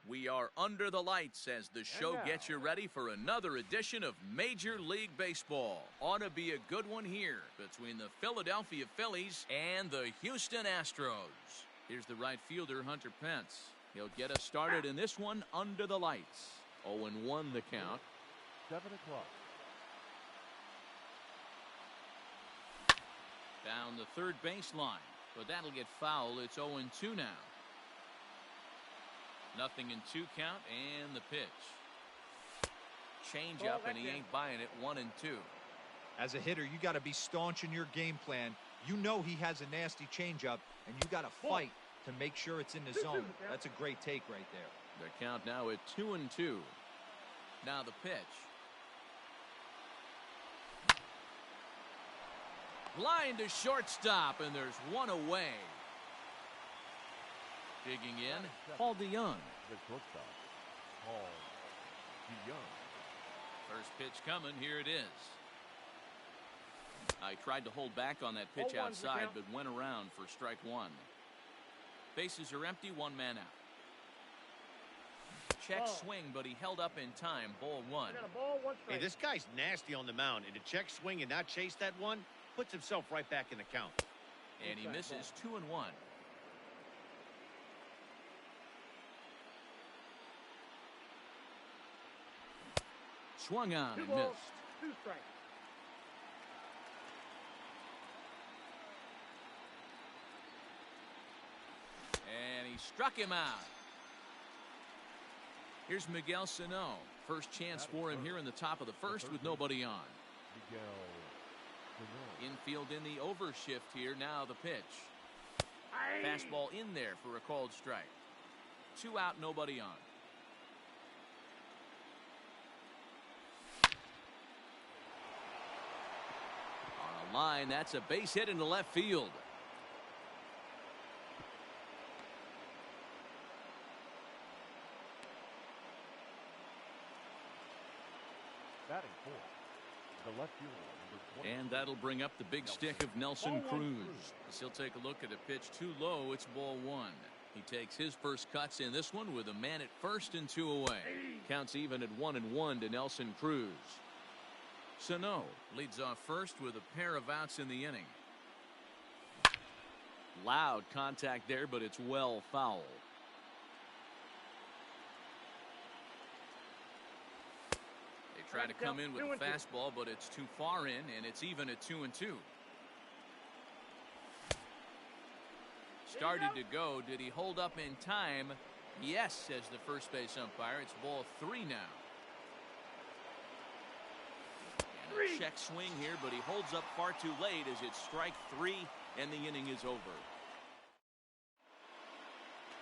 We are under the lights as the show gets you ready for another edition of Major League Baseball. Ought to be a good one here between the Philadelphia Phillies and the Houston Astros. Here's the right fielder, Hunter Pence. He'll get us started in this one under the lights. 0-1 the count. 7 o'clock. Down the third baseline, but that'll get foul. It's 0-2 now. Nothing in 2 count, and the pitch. Change up, and he ain't buying it. 1-2. As a hitter, you got to be staunch in your game plan. You know he has a nasty changeup, and you got to fight to make sure it's in the zone. That's a great take right there. The count now at 2-2. Now the pitch. Line to shortstop, and there's one away. Digging in, Paul DeYoung. The shortstop, Paul DeYoung. First pitch coming, here it is. I tried to hold back on that pitch outside, but went around for strike 1. Bases are empty, 1 man out. Check swing, but he held up in time, ball 1. Hey, this guy's nasty on the mound, and to check swing and not chase that one, puts himself right back in the count. And he misses 2-1. Swung on and missed. 2 strikes. And he struck him out. Here's Miguel Sano. First chance for him here in the top of the first with nobody on. Miguel Sano. Infield in the overshift here. Now the pitch. Fastball in there for a called strike. 2 out, nobody on. On a line, that's a base hit into left field. Batting fourth, the left fielder, number 20. And that'll bring up the big stick of Nelson Cruz. As he'll take a look at a pitch too low. It's ball 1. He takes his first cuts in this one with a man at first and 2 away. Counts even at 1-1 to Nelson Cruz. Sano leads off first with a pair of outs in the inning. Loud contact there, but it's well foul. They try to come in with a fastball, but it's too far in, and it's even at 2-2. Started to go. Did he hold up in time? Yes, says the first base umpire. It's ball 3 now. And a check swing here, but he holds up far too late as it's strike 3, and the inning is over.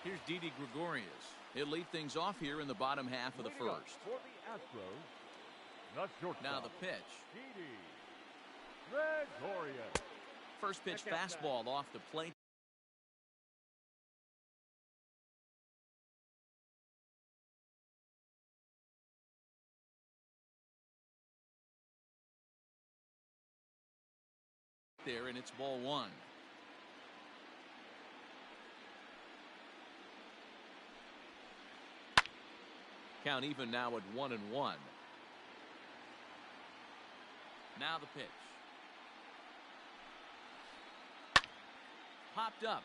Here's Didi Gregorius. He'll lead things off here in the bottom half of the first. For the Astros, the shortstop. Now the pitch. Didi Gregorius. First pitch fastball off the plate. There, and it's ball 1. Count even now at 1-1. Now the pitch. Popped up.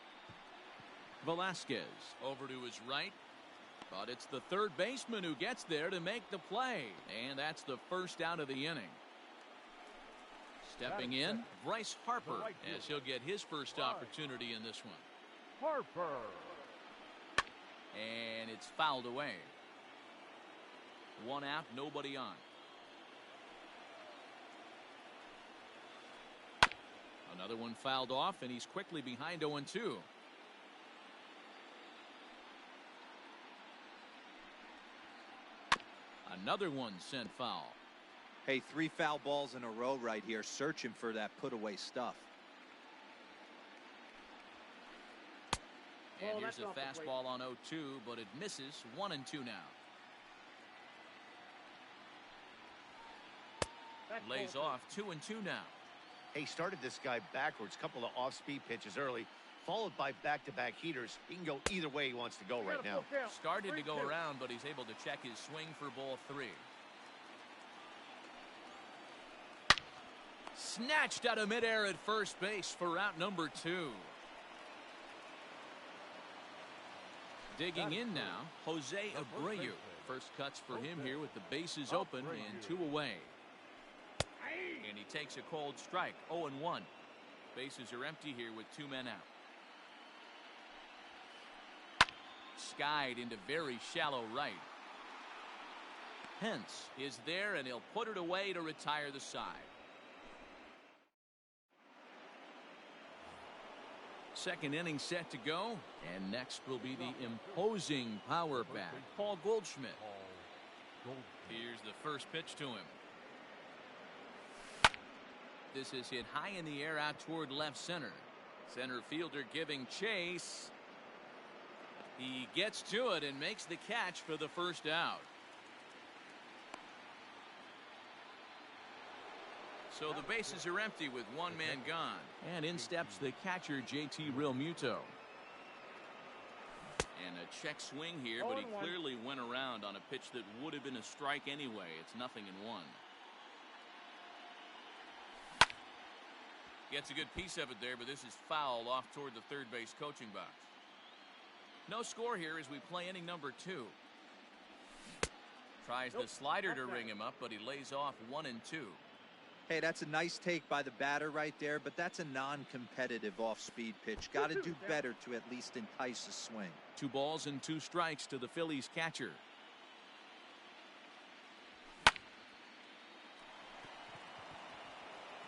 Velasquez over to his right, but it's the third baseman who gets there to make the play, and that's the first out of the inning. Stepping in, Bryce Harper, as he'll get his first opportunity in this one. Harper. And it's fouled away. 1 out, nobody on. Another one fouled off, and he's quickly behind 0-2. Another one sent foul. Hey, 3 foul balls in a row right here, searching for that put-away stuff. And here's a fastball on 0-2, but it misses. 1-2 now. Lays off 2-2 now. Hey, started this guy backwards. Couple of off-speed pitches early. followed by back-to-back heaters. He can go either way he wants to go right now. Started to go around, but he's able to check his swing for ball 3. Snatched out of midair at first base for out number 2. Digging in now, Jose Abreu. First cuts for him here with the bases open and 2 away. And he takes a cold strike, 0-1. Bases are empty here with 2 men out. Skied into very shallow right. Pence is there, and he'll put it away to retire the side. Second inning set to go, and next will be the imposing power bat, Paul Goldschmidt. Here's the first pitch to him. This is hit high in the air out toward left center. Center fielder giving chase. He gets to it and makes the catch for the first out. So the bases are empty with 1 man gone. And in steps the catcher, JT Realmuto. And a check swing here, but he clearly went around on a pitch that would have been a strike anyway. It's 0-1. Gets a good piece of it there, but this is foul off toward the third base coaching box. No score here as we play inning number 2. Tries the slider to ring him up, but he lays off 1 and 2. Hey, that's a nice take by the batter right there, but that's a non-competitive off-speed pitch. Got to do better to at least entice a swing. 2 balls and 2 strikes to the Phillies catcher.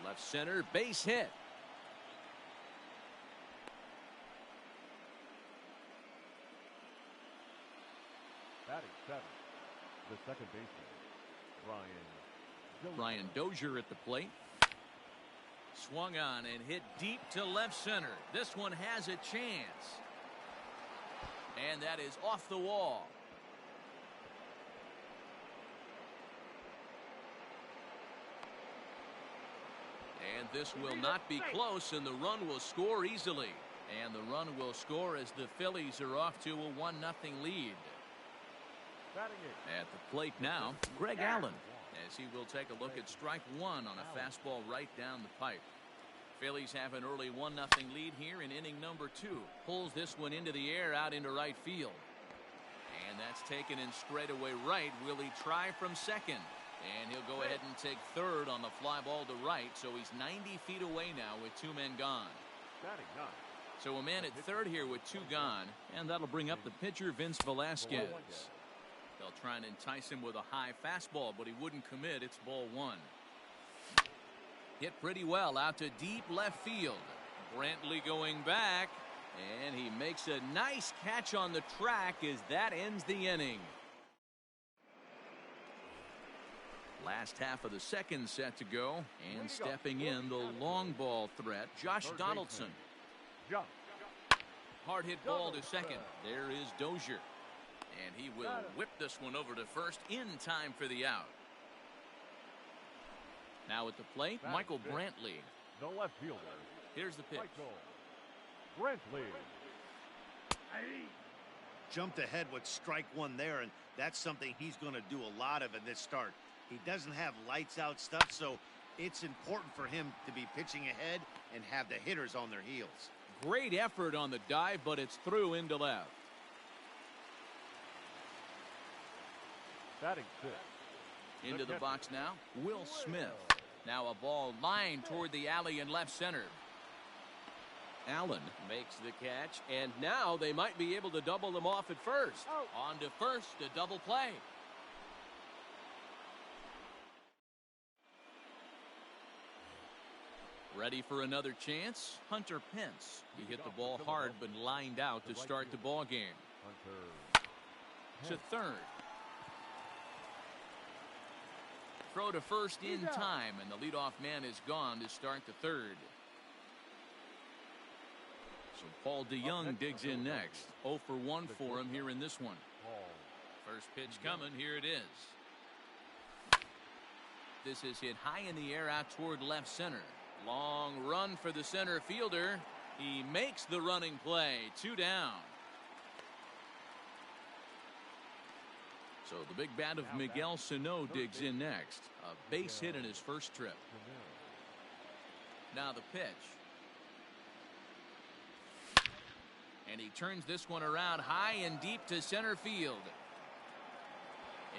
Left center, base hit. Batting 7, the second baseman, Brian Dozier at the plate. Swung on and hit deep to left center. This one has a chance. And that is off the wall. And this will not be close, and the run will score easily. And the run will score as the Phillies are off to a 1-0 lead. At the plate now, Greg Allen, as he will take a look at strike 1 on a fastball right down the pipe. Phillies have an early 1-0 lead here in inning number 2. Pulls this one into the air out into right field. And that's taken in straightaway right. Will he try from second? And he'll go ahead and take third on the fly ball to right. So he's 90 feet away now with 2 men gone. So a man at third here with 2 gone. And that'll bring up the pitcher, Vince Velasquez. They'll try and entice him with a high fastball, but he wouldn't commit. It's ball 1. Hit pretty well out to deep left field. Brantley going back, and he makes a nice catch on the track as that ends the inning. Last half of the second set to go, and stepping in the long ball threat, Josh Donaldson. Hard hit ball to second. There is Dozier. And he will whip this one over to first in time for the out. Now at the plate, Michael Brantley. The left fielder. Here's the pitch. Brantley. Jumped ahead with strike 1 there, and that's something he's going to do a lot of in this start. He doesn't have lights out stuff, so it's important for him to be pitching ahead and have the hitters on their heels. Great effort on the dive, but it's through into left. Batting 6. Into the box now, Will Smith. Now a ball lined toward the alley in left center. Allen makes the catch, and now they might be able to double them off at first. On to first, a double play. Ready for another chance? Hunter Pence. He hit the ball hard but lined out to start the ball game. To third. Throw to first in time, and the leadoff man is gone to start the third. So Paul DeYoung digs in next. 0 for 1 for him here in this one. First pitch coming. Here it is. This is hit high in the air out toward left center. Long run for the center fielder. He makes the running play. 2 down. So the big bat of Miguel Sano digs in next. A base hit in his first trip. Now the pitch. And he turns this one around high and deep to center field.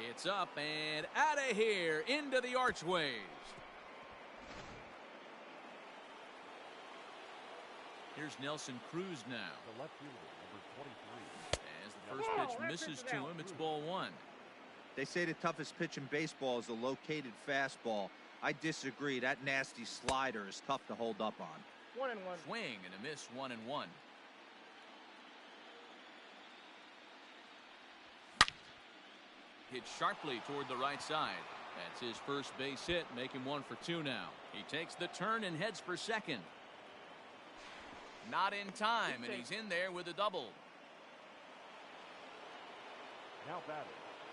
It's up and out of here into the archways. Here's Nelson Cruz now. The left fielder, number 23. As the first pitch misses to him, it's ball 1. They say the toughest pitch in baseball is a located fastball. I disagree. That nasty slider is tough to hold up on. 1-1. Swing and a miss. 1-1. Hit sharply toward the right side. That's his first base hit, making 1 for 2 now. He takes the turn and heads for second. Not in time, and he's in there with a double. Now batting,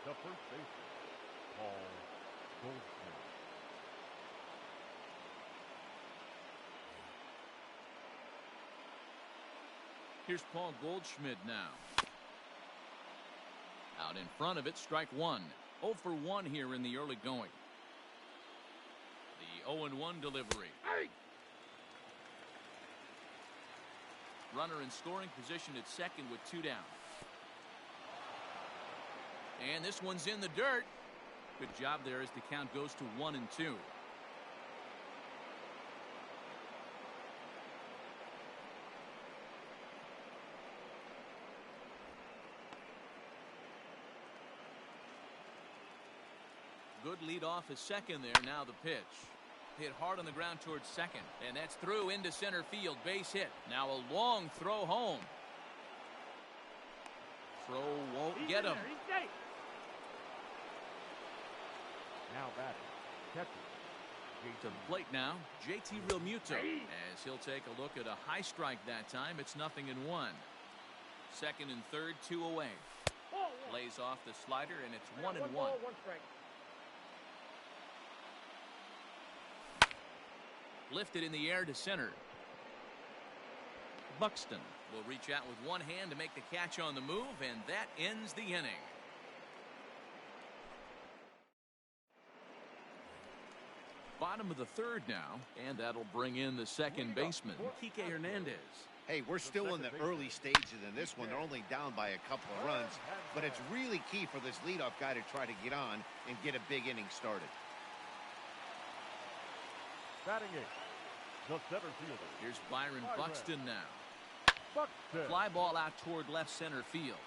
the first baseman, Paul Goldschmidt. Here's Paul Goldschmidt now. Out in front of it, strike 1. 0 for 1 here in the early going. The 0-1 delivery. Runner in scoring position at second with 2 down. And this one's in the dirt. Good job there as the count goes to 1-2. Good lead off is second there. Now the pitch. Hit hard on the ground towards second. And that's through into center field. Base hit. Now a long throw home. Throw won't get him. Now batting, catcher. To the plate now, JT Realmuto. As he'll take a look at a high strike that time. It's 0-1. Second and third, 2 away. Lays off the slider, and it's 1-1. Lifted in the air to center. Buxton will reach out with one hand to make the catch on the move, and that ends the inning. Bottom of the third now, and that'll bring in the second baseman, Kike Hernandez. Hey, we're still in the early stages in this one. They're only down by a couple of runs, but it's really key for this leadoff guy to try to get on and get a big inning started. Batting eighth, the center fielder. Here's Byron Buxton now. Buxton. Fly ball out toward left center field.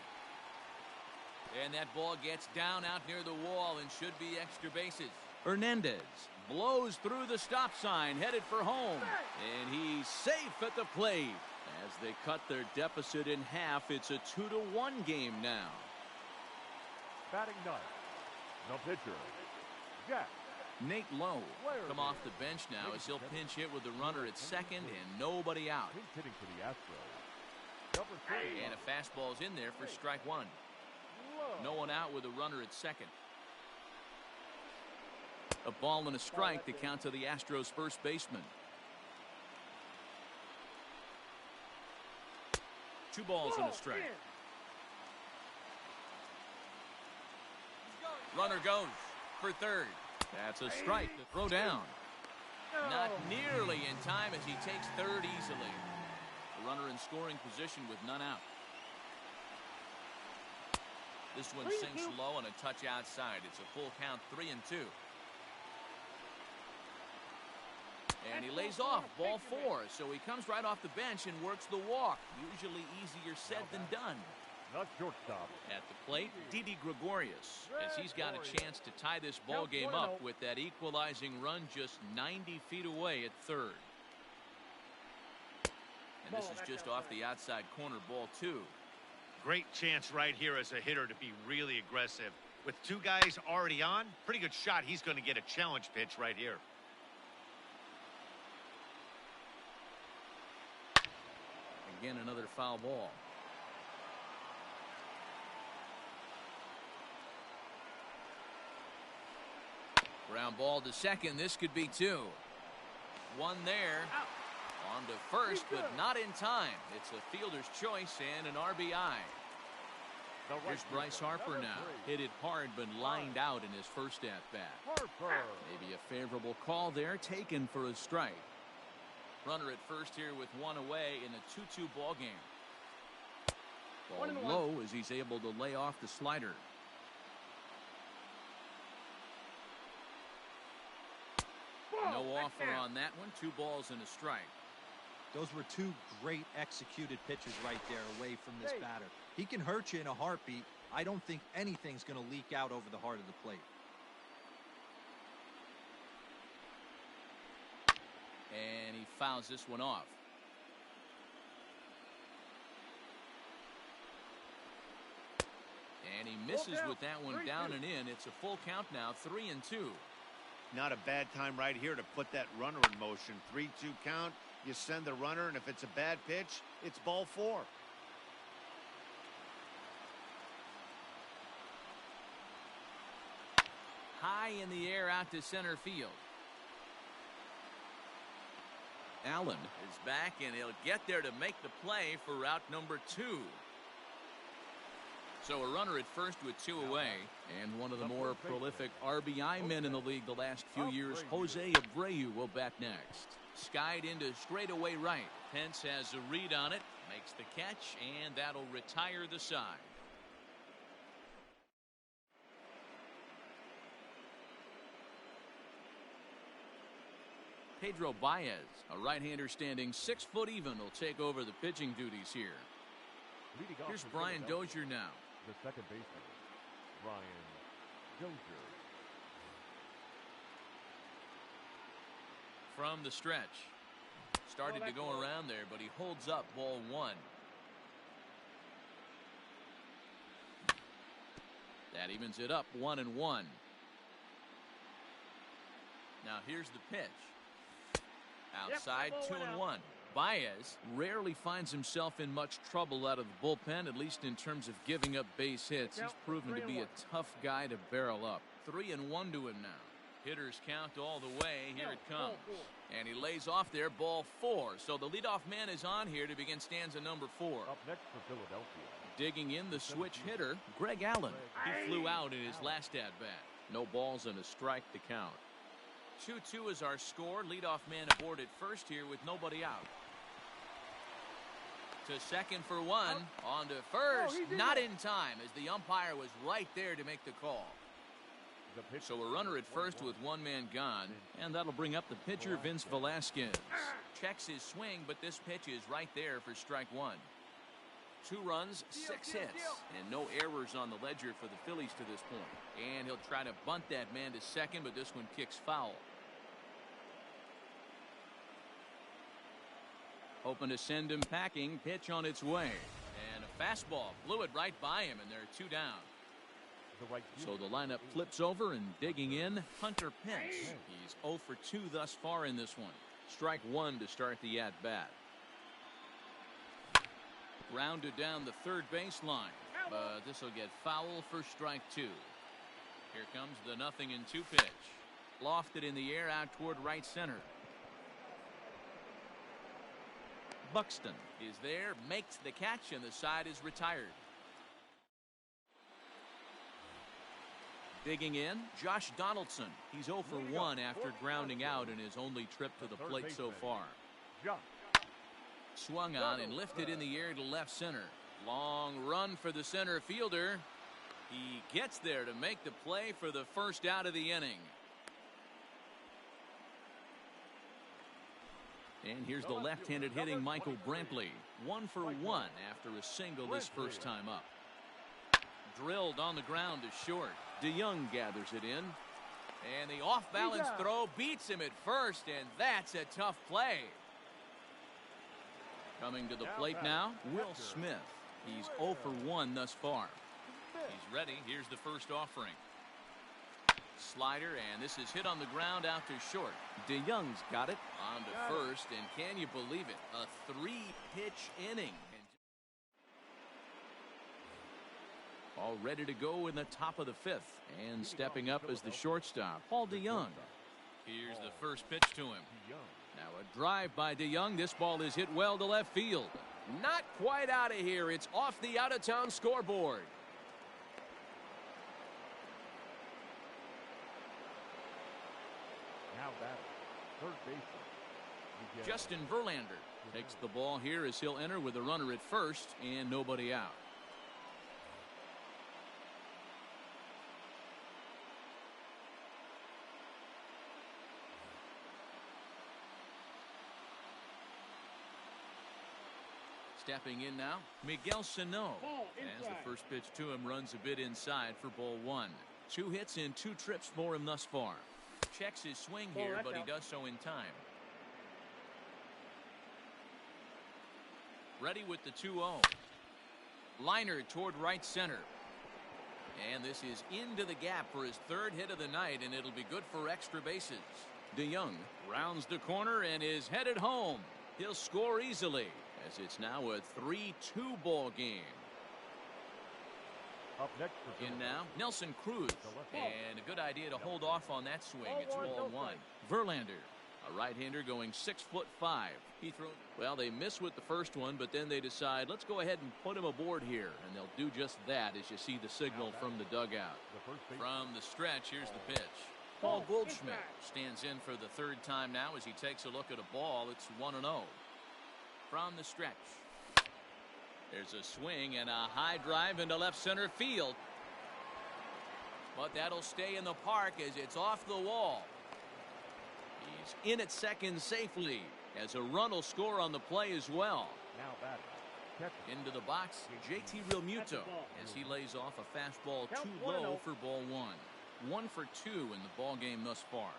And that ball gets down out near the wall and should be extra bases. Hernandez blows through the stop sign, headed for home. And he's safe at the plate. As they cut their deficit in half, it's a 2-1 game now. Batting ninth, the pitcher, Jack. Nate Lowe come off the bench now as he'll pinch hit with the runner at second and nobody out. Hitting for the Astros. Number 3. And a fastball's in there for strike 1. No one out with a runner at second. A ball and a strike to count to the Astros first baseman. 2 balls and a strike. Runner goes for third. That's a strike to throw down. Not nearly in time as he takes third easily. The runner in scoring position with none out. This one sinks low on a touch outside. It's a full count, 3-2. And he lays off, ball 4. So he comes right off the bench and works the walk. Usually easier said than done. Not shortstop. At the plate, Didi Gregorius, as he's got a chance to tie this ball game up with that equalizing run just 90 feet away at third. And this is just off the outside corner, ball 2. Great chance right here as a hitter to be really aggressive. With 2 guys already on, pretty good shot. He's going to get a challenge pitch right here. Again, another foul ball. Ground ball to second. This could be 2. 1 there. On to first, but not in time. It's a fielder's choice and an RBI. Here's Bryce Harper now. Hit it hard, but lined out in his first at-bat. Maybe a favorable call there, taken for a strike. Runner at first here with one away in a 2-2 ball game. Ball low as he's able to lay off the slider. No offer on that one. 2 balls and a strike. Those were 2 great executed pitches right there away from this batter. He can hurt you in a heartbeat. I don't think anything's going to leak out over the heart of the plate. And he fouls this one off. And he misses with that one down and in. It's a full count now, 3-2. Not a bad time right here to put that runner in motion. 3-2 count. You send the runner, and if it's a bad pitch, it's ball 4. High in the air out to center field. Allen is back, and he'll get there to make the play for route number 2. So a runner at first with 2 away, and one of the more prolific RBI men in the league the last few years, Jose Abreu, will bat next. Skied into straightaway right. Pence has a read on it, makes the catch, and that'll retire the side. Pedro Baez, a right-hander standing 6 foot even, will take over the pitching duties here. Here's Brian Dozier now. The second baseman, Brian Dozier. From the stretch. Started to go around there, but he holds up ball 1. That evens it up 1-1. Now here's the pitch. Outside, 2-1. Baez rarely finds himself in much trouble out of the bullpen, at least in terms of giving up base hits. He's proven to be a tough guy to barrel up. 3-1 to him now. Hitters count all the way. Here it comes. And he lays off there, ball 4. So the leadoff man is on here to begin stanza number 4. Up next for Philadelphia. Digging in the switch hitter, Greg Allen. He flew out in his last at-bat. No balls and a strike to count. 2-2 is our score. Leadoff man aboard at first here with nobody out. To second for 1. On to first. Not in time, as the umpire was right there to make the call. So a runner at first with 1 man gone, and that'll bring up the pitcher, Vince Velasquez. Checks his swing, but this pitch is right there for strike 1. 2 runs, 6 hits, and no errors on the ledger for the Phillies to this point. And he'll try to bunt that man to second, but this one kicks foul. Hoping to send him packing. Pitch on its way. And a fastball blew it right by him, and there are 2 down. So the lineup flips over, and digging in, Hunter Pence. He's 0 for 2 thus far in this one. Strike 1 to start the at-bat. Grounded down the third baseline, but this will get foul for strike 2. Here comes the 0-2 pitch. Lofted in the air out toward right center. Buxton is there, makes the catch, and the side is retired. Digging in, Josh Donaldson. He's 0 for 1 after grounding out in his only trip to the plate so far. Swung on and lifted in the air to left center. Long run for the center fielder. He gets there to make the play for the first out of the inning. And here's the left-handed hitting Michael Brantley. 1 for 1 after a single this first time up. Drilled on the ground to short. DeYoung gathers it in. And the off-balance throw beats him at first, and that's a tough play. Coming to the plate now, Will Smith. He's 0 for 1 thus far. He's ready. Here's the first offering. Slider, and this is hit on the ground out to short. DeYoung's got it on to first, and can you believe it? A 3-pitch inning. All ready to go in the top of the 5th. And stepping up as the shortstop, Paul DeYoung. Here's the first pitch to him. Now a drive by DeYoung. This ball is hit well to left field. Not quite out of here. It's off the out-of-town scoreboard. Now batting, third baseman. Justin Verlander takes the ball here as he'll enter with a runner at first and nobody out. Stepping in now, Miguel Sano. As the first pitch to him runs a bit inside for ball one. 2 hits and 2 trips for him thus far. Checks his swing here, but he does so in time. Ready with the 2-0. Liner toward right center. And this is into the gap for his 3rd hit of the night, and it'll be good for extra bases. DeYoung rounds the corner and is headed home. He'll score easily, as it's now a 3-2 ball game. Up next for in now, Nelson Cruz. And a good idea to hold off on that swing. It's ball one. Verlander, a right-hander going 6'5". He throws. Well, they miss with the first one, but then they decide, let's go ahead and put him aboard here. And they'll do just that as you see the signal from the dugout. From the stretch, here's the pitch. Paul Goldschmidt stands in for the 3rd time now as he takes a look at a ball. It's 1-0. From the stretch. There's a swing and a high drive into left center field. But that'll stay in the park as it's off the wall. He's in at second safely as a run will score on the play as well. Now batting. Into the box, JT Realmuto as he lays off a fastball too low for ball one. 1 for 2 in the ball game thus far.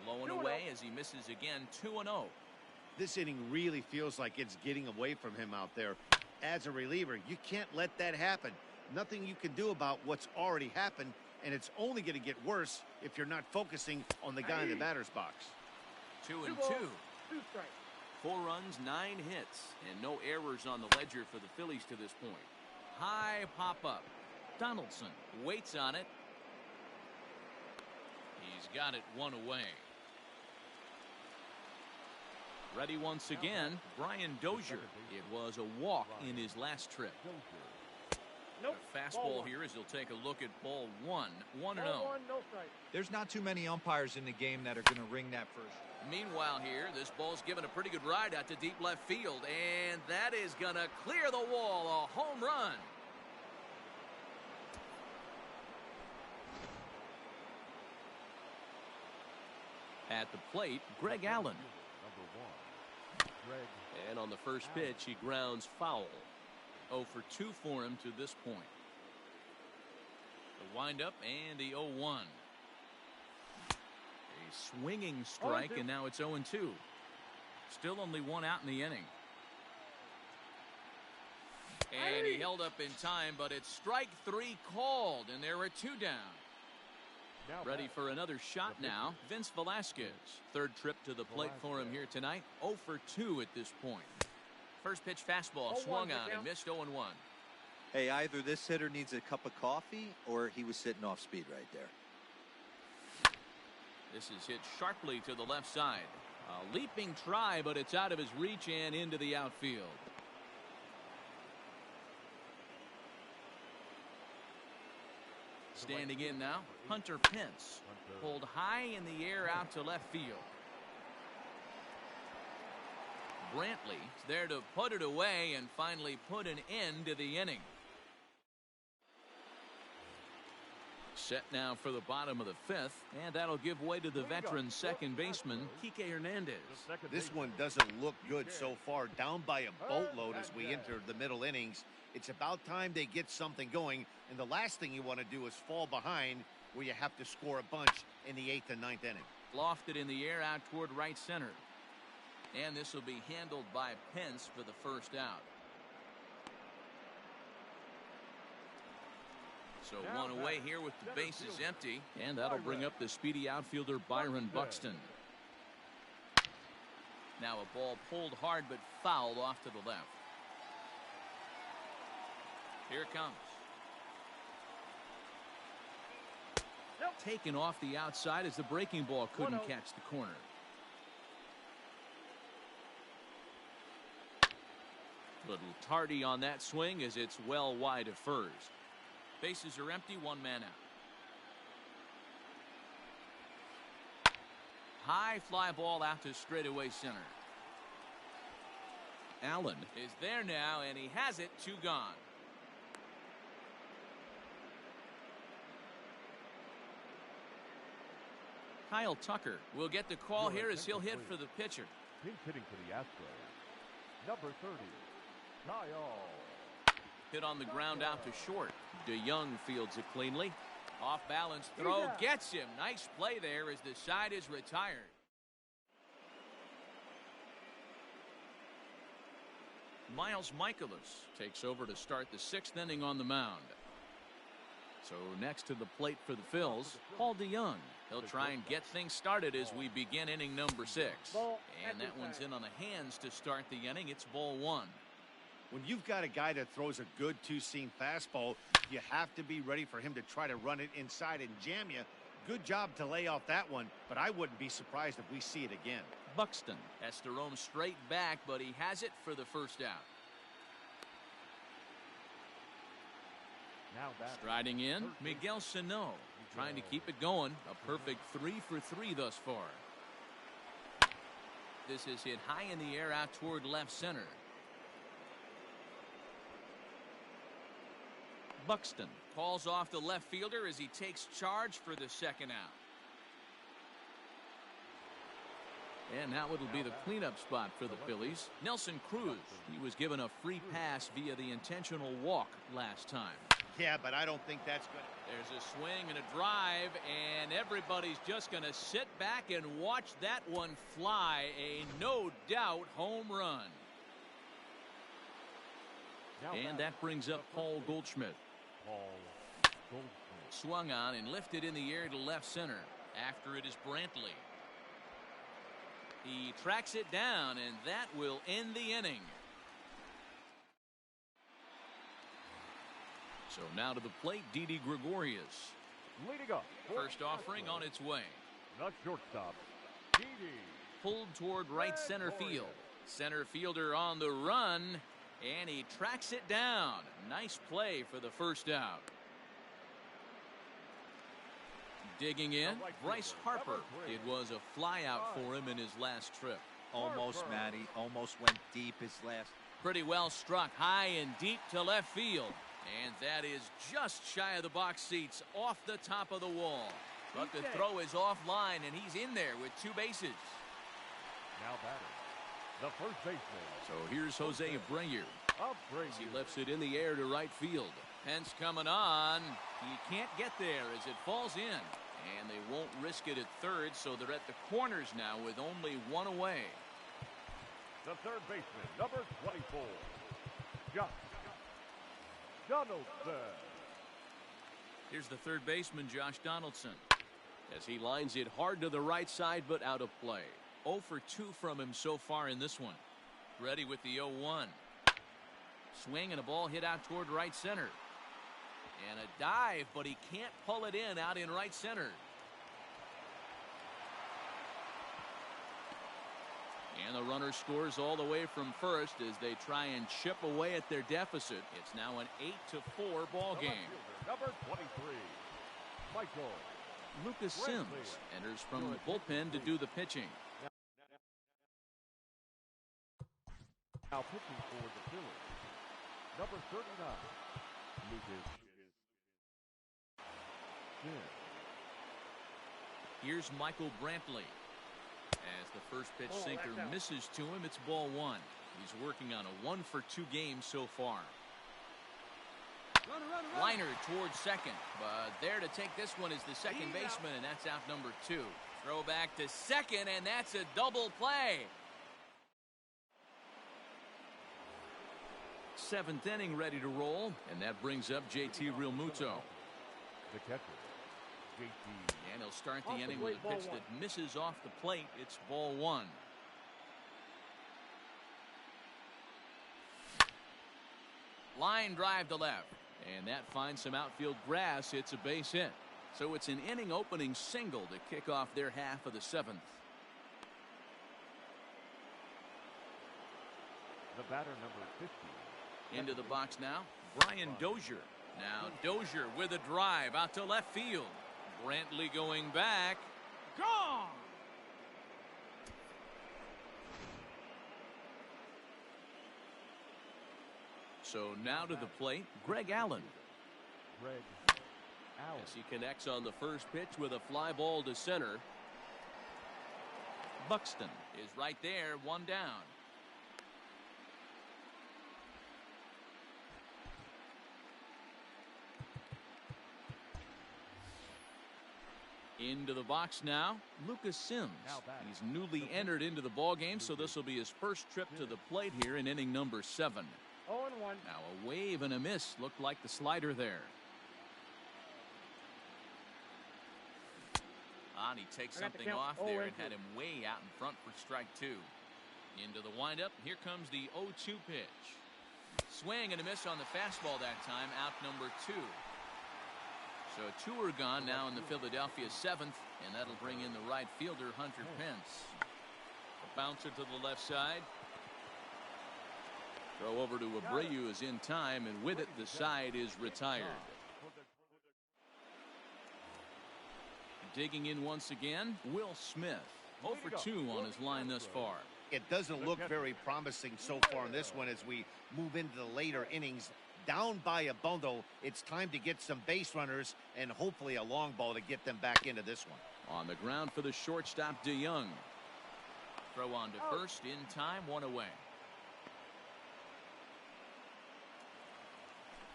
Low and away as he misses again. 2-0. This inning really feels like it's getting away from him out there. As a reliever, you can't let that happen. Nothing you can do about what's already happened, and it's only going to get worse if you're not focusing on the guy in the batter's box. 2-2. 4 runs, 9 hits, and no errors on the ledger for the Phillies to this point. High pop-up. Donaldson waits on it. He's got it 1 away. Ready once again, Brian Dozier. It was a walk in his last trip. A fastball here as he'll take a look at ball one. 1-0. There's not too many umpires in the game that are going to ring that first. Meanwhile here, this ball's given a pretty good ride out to deep left field, and that is going to clear the wall. A home run. At the plate, Greg Allen. And on the first pitch, he grounds foul. 0 for 2 for him to this point. The windup and the 0-1. A swinging strike, and now it's 0-2. Still only 1 out in the inning. And he held up in time, but it's strike 3 called, and there are 2 down. Ready for another shot now, Vince Velasquez. 3rd trip to the plate for him here tonight. 0 for 2 at this point. First pitch fastball swung on and missed. 0-1. Hey, either this hitter needs a cup of coffee or he was sitting off speed right there. This is hit sharply to the left side. A leaping try, but it's out of his reach and into the outfield. Standing in now, Hunter Pence. Pulled high in the air out to left field. Brantley's there to put it away and finally put an end to the inning. Set now for the bottom of the 5th, and that'll give way to the veteran second baseman, Kike Hernandez. This one doesn't look good so far. Down by a boatload as we enter the middle innings. It's about time they get something going, and the last thing you want to do is fall behind where you have to score a bunch in the 8th and 9th inning. Lofted in the air out toward right center. And this will be handled by Pence for the first out. So 1 away here with the bases empty, and that'll bring up the speedy outfielder Byron Buxton. Now a ball pulled hard but fouled off to the left. Here it comes. Taken off the outside as the breaking ball couldn't catch the corner. Little tardy on that swing as it's well wide of first. Bases are empty, one man out. High fly ball out to straightaway center. Allen is there now, and he has it. 2 gone. Kyle Tucker will get the call here as he'll hit for the pitcher. Pinch hitting for the Astros. Number 30, Kyle. Hit on the ground out to short. DeYoung fields it cleanly. Off balance throw gets him. Nice play there as the side is retired. Miles Michaelis takes over to start the 6th inning on the mound. So next to the plate for the Phils, Paul DeYoung. He'll try and get things started as we begin inning number 6. And that one's in on the hands to start the inning. It's ball 1. When you've got a guy that throws a good two-seam fastball, you have to be ready for him to try to run it inside and jam you. Good job to lay off that one, but I wouldn't be surprised if we see it again. Buxton has to roam straight back, but he has it for the first out. Now back. Striding in, Miguel Sano, trying to keep it going. A perfect 3 for 3 thus far. This is hit high in the air out toward left center. Buxton calls off the left fielder as he takes charge for the 2nd out. And now it'll be the cleanup spot for the Phillies. Nelson Cruz. He was given a free pass via the intentional walk last time. Yeah, but I don't think that's good. There's a swing and a drive, and everybody's just going to sit back and watch that one fly. A no doubt home run. And that brings up Paul Goldschmidt. Swung on and lifted in the air to left center. After it is Brantley. He tracks it down, and that will end the inning. So now to the plate, Didi Gregorius. Leading up. First offering on its way. The shortstop, Didi. Pulled toward right center field. Center fielder on the run, and he tracks it down. Nice play for the first out. Digging in, Bryce Harper. It was a fly out for him in his last trip. Almost, Matty. Almost went deep his last. Pretty well struck high and deep to left field. And that is just shy of the box seats, off the top of the wall. But the throw is offline, and he's in there with 2 bases. Now batting, the first baseman. So here's Jose Abreu. As he lifts it in the air to right field. Pence coming on. He can't get there as it falls in. And they won't risk it at third, so they're at the corners now with only 1 away. The third baseman, number 24, Josh Donaldson. Here's the third baseman, Josh Donaldson. As he lines it hard to the right side, but out of play. 0 for 2 from him so far in this one. Ready with the 0-1. Swing and a ball hit out toward right center. And a dive, but he can't pull it in out in right center. And the runner scores all the way from first as they try and chip away at their deficit. It's now an 8-4 ball game. Number 23, Michael. Lucas Sims enters from the bullpen to do the pitching. Now pitching for the Phillies, number 39, Lucas Sims. Here's Michael Brantley. As the first pitch sinker misses to him, it's ball 1. He's working on a 1 for 2 game so far. Liner towards second, but there to take this one is the second baseman, and that's out number 2. Throw back to second, and that's a double play. 7th inning ready to roll, and that brings up JT Realmuto. The catcher, JT. And he'll start the inning with a pitch that misses off the plate. It's ball 1. Line drive to left. And that finds some outfield grass. It's a base hit. So it's an inning opening single to kick off their half of the 7th. The batter, number 50. Into the box now, Brian Dozier. Now Dozier with a drive out to left field. Brantley going back. Gone! So now to the plate, Greg Allen. Greg Allen. As he connects on the first pitch with a fly ball to center. Buxton is right there, one down. Into the box now, Lucas Sims. He's newly entered into the ballgame, so this will be his first trip to the plate here in inning number 7. 0-1. Now a wave and a miss, looked like the slider there. And he takes something off there and had him way out in front for strike 2. Into the windup, here comes the 0-2 pitch. Swing and a miss on the fastball that time, out number 2. So 2 are gone now in the Philadelphia 7th, and that'll bring in the right fielder, Hunter Pence. The bouncer to the left side. Throw over to Abreu is in time, and with it, the side is retired. Digging in once again, Will Smith. 0 for 2 on his line thus far. It doesn't look very promising so far in this one as we move into the later innings. Down by a bundle, it's time to get some base runners and hopefully a long ball to get them back into this one. On the ground for the shortstop, DeYoung. Throw on to first, in time, 1 away.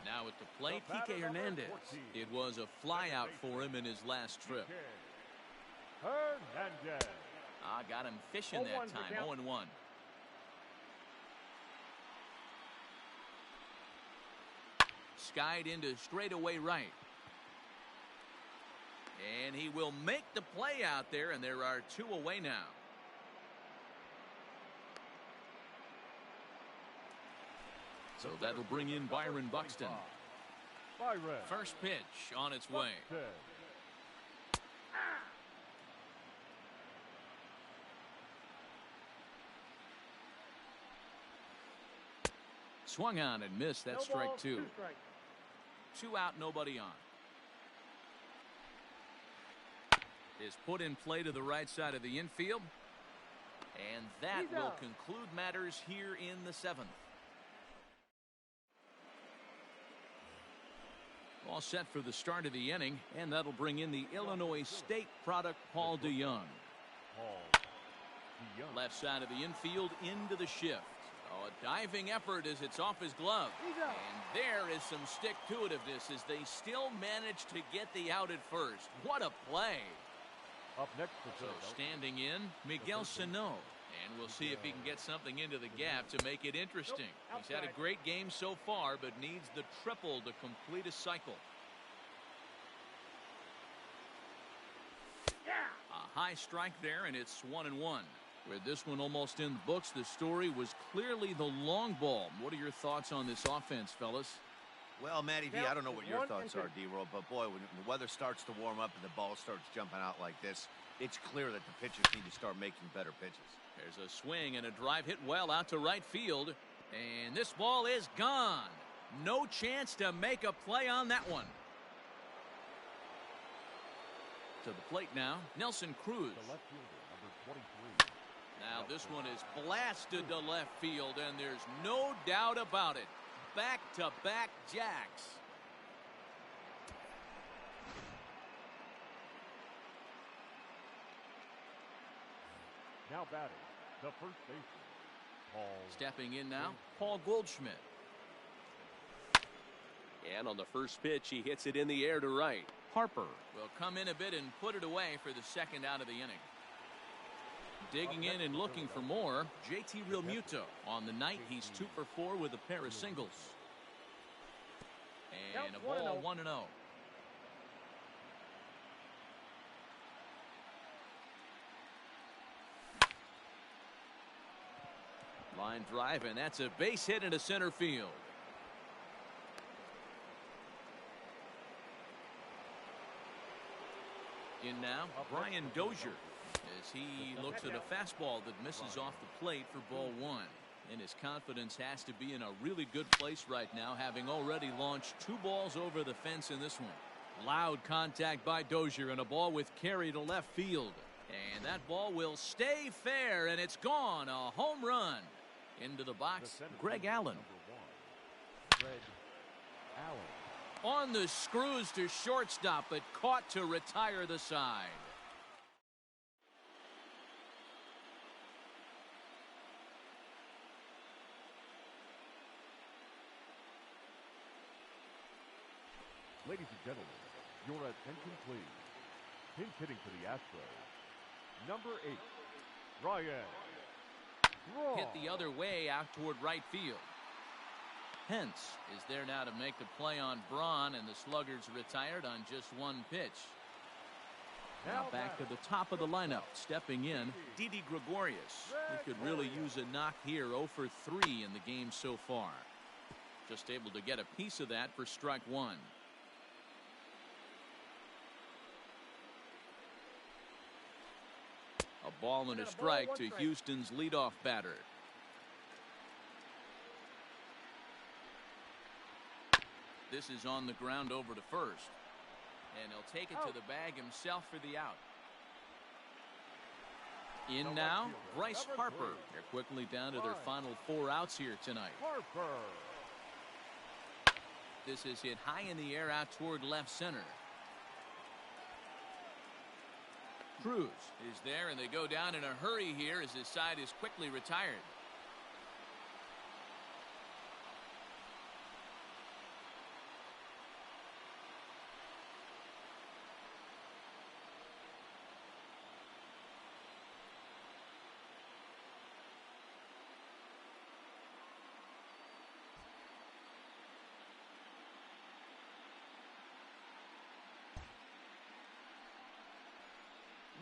Now at the plate, Kike Hernandez. It was a fly out for him in his last trip. Hernandez. Got him fishing that time, 0-1. Skied into straightaway right. And he will make the play out there, and there are 2 away now. So that'll bring in Byron Buxton. First pitch on its way. Swung on and missed. That's strike 2. 2 out, nobody on. Is put in play to the right side of the infield. And that will conclude matters here in the 7th. All set for the start of the inning, and that'll bring in the Illinois State product, Paul DeYoung. Left side of the infield into the shift. Oh, a diving effort as it's off his glove. And there is some stick-to-itiveness as they still manage to get the out at first. What a play. Up next, so standing in, Miguel Sano. And we'll see if he can get something into the gap to make it interesting. He's had a great game so far, but needs the triple to complete a cycle. A high strike there, and it's 1-1. With this one almost in the books, the story was clearly the long ball. What are your thoughts on this offense, fellas? Well, Matty V, I don't know what your thoughts are, D-Roll, but boy, when the weather starts to warm up and the ball starts jumping out like this, it's clear that the pitchers need to start making better pitches. There's a swing and a drive hit well out to right field, and this ball is gone. No chance to make a play on that one. To the plate now, Nelson Cruz. The left fielder, number 23. Now this one is blasted to left field, and there's no doubt about it. Back-to-back jacks. Now batting, the first baseman, Paul. Stepping in now, Paul Goldschmidt. And on the first pitch, he hits it in the air to right. Harper will come in a bit and put it away for the second out of the inning. Digging in and looking for more, JT Realmuto. On the night, he's 2 for 4 with a pair of singles. And a ball 1-0. Line drive, and that's a base hit into center field. In now, Brian Dozier, as he looks at a fastball that misses off the plate for ball 1. and his confidence has to be in a really good place right now, having already launched 2 balls over the fence in this one. Loud contact by Dozier, and a ball with carry to left field. And that ball will stay fair, and it's gone. A home run. Into the box, Greg Allen. Greg Allen. On the screws to shortstop, but caught to retire the side. Ladies and gentlemen, your attention please. Pinch hitting for the Astros, number 8, Ryan Braun. Hit the other way out toward right field. Hence is there now to make the play on Braun, and the Sluggers retired on just 1 pitch. Now back to the top of the lineup. Stepping in, Didi Gregorius. He could really use a knock here. 0 for 3 in the game so far. Just able to get a piece of that for strike 1. A ball and a strike to Houston's leadoff batter. This is on the ground over to first. And he'll take it to the bag himself for the out. In now, Bryce Harper. They're quickly down to their final 4 outs here tonight. Harper. This is hit high in the air out toward left center. Cruz is there, and they go down in a hurry here as his side is quickly retired.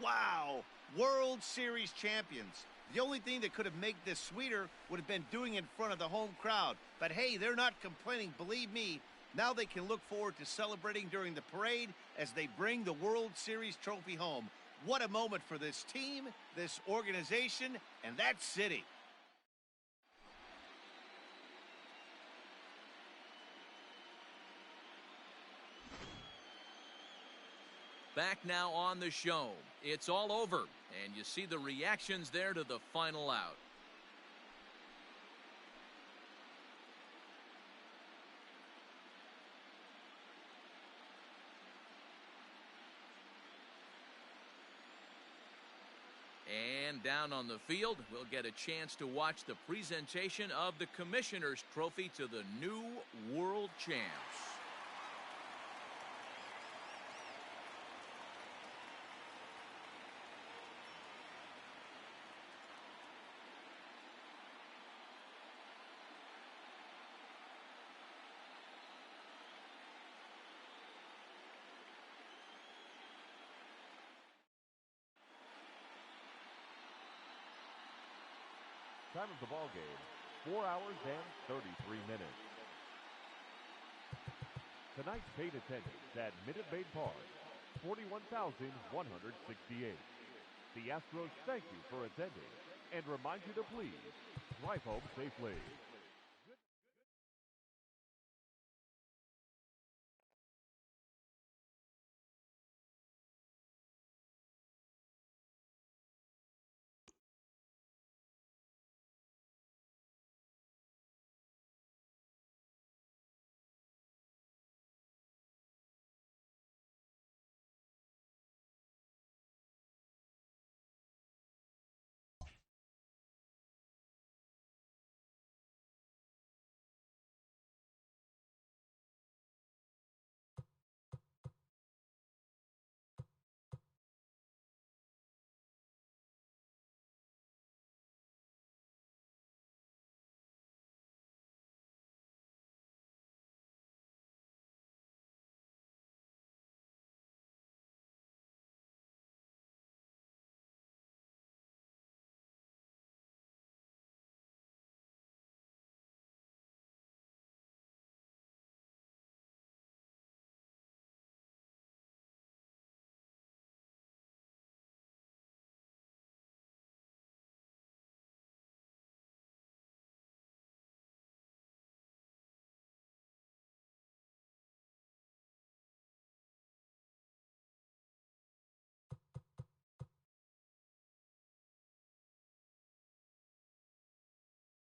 Wow, World Series champions. The only thing that could have made this sweeter would have been doing it in front of the home crowd. But hey, they're not complaining, believe me. Now they can look forward to celebrating during the parade as they bring the World Series trophy home. What a moment for this team, this organization, and that city. Back now on the show. It's all over, and you see the reactions there to the final out. And down on the field, we'll get a chance to watch the presentation of the Commissioner's Trophy to the new World Champs. Time of the ball game, 4 hours and 33 minutes. Tonight's paid attendance at Minute Maid Park, 41,168. The Astros thank you for attending and remind you to please drive home safely.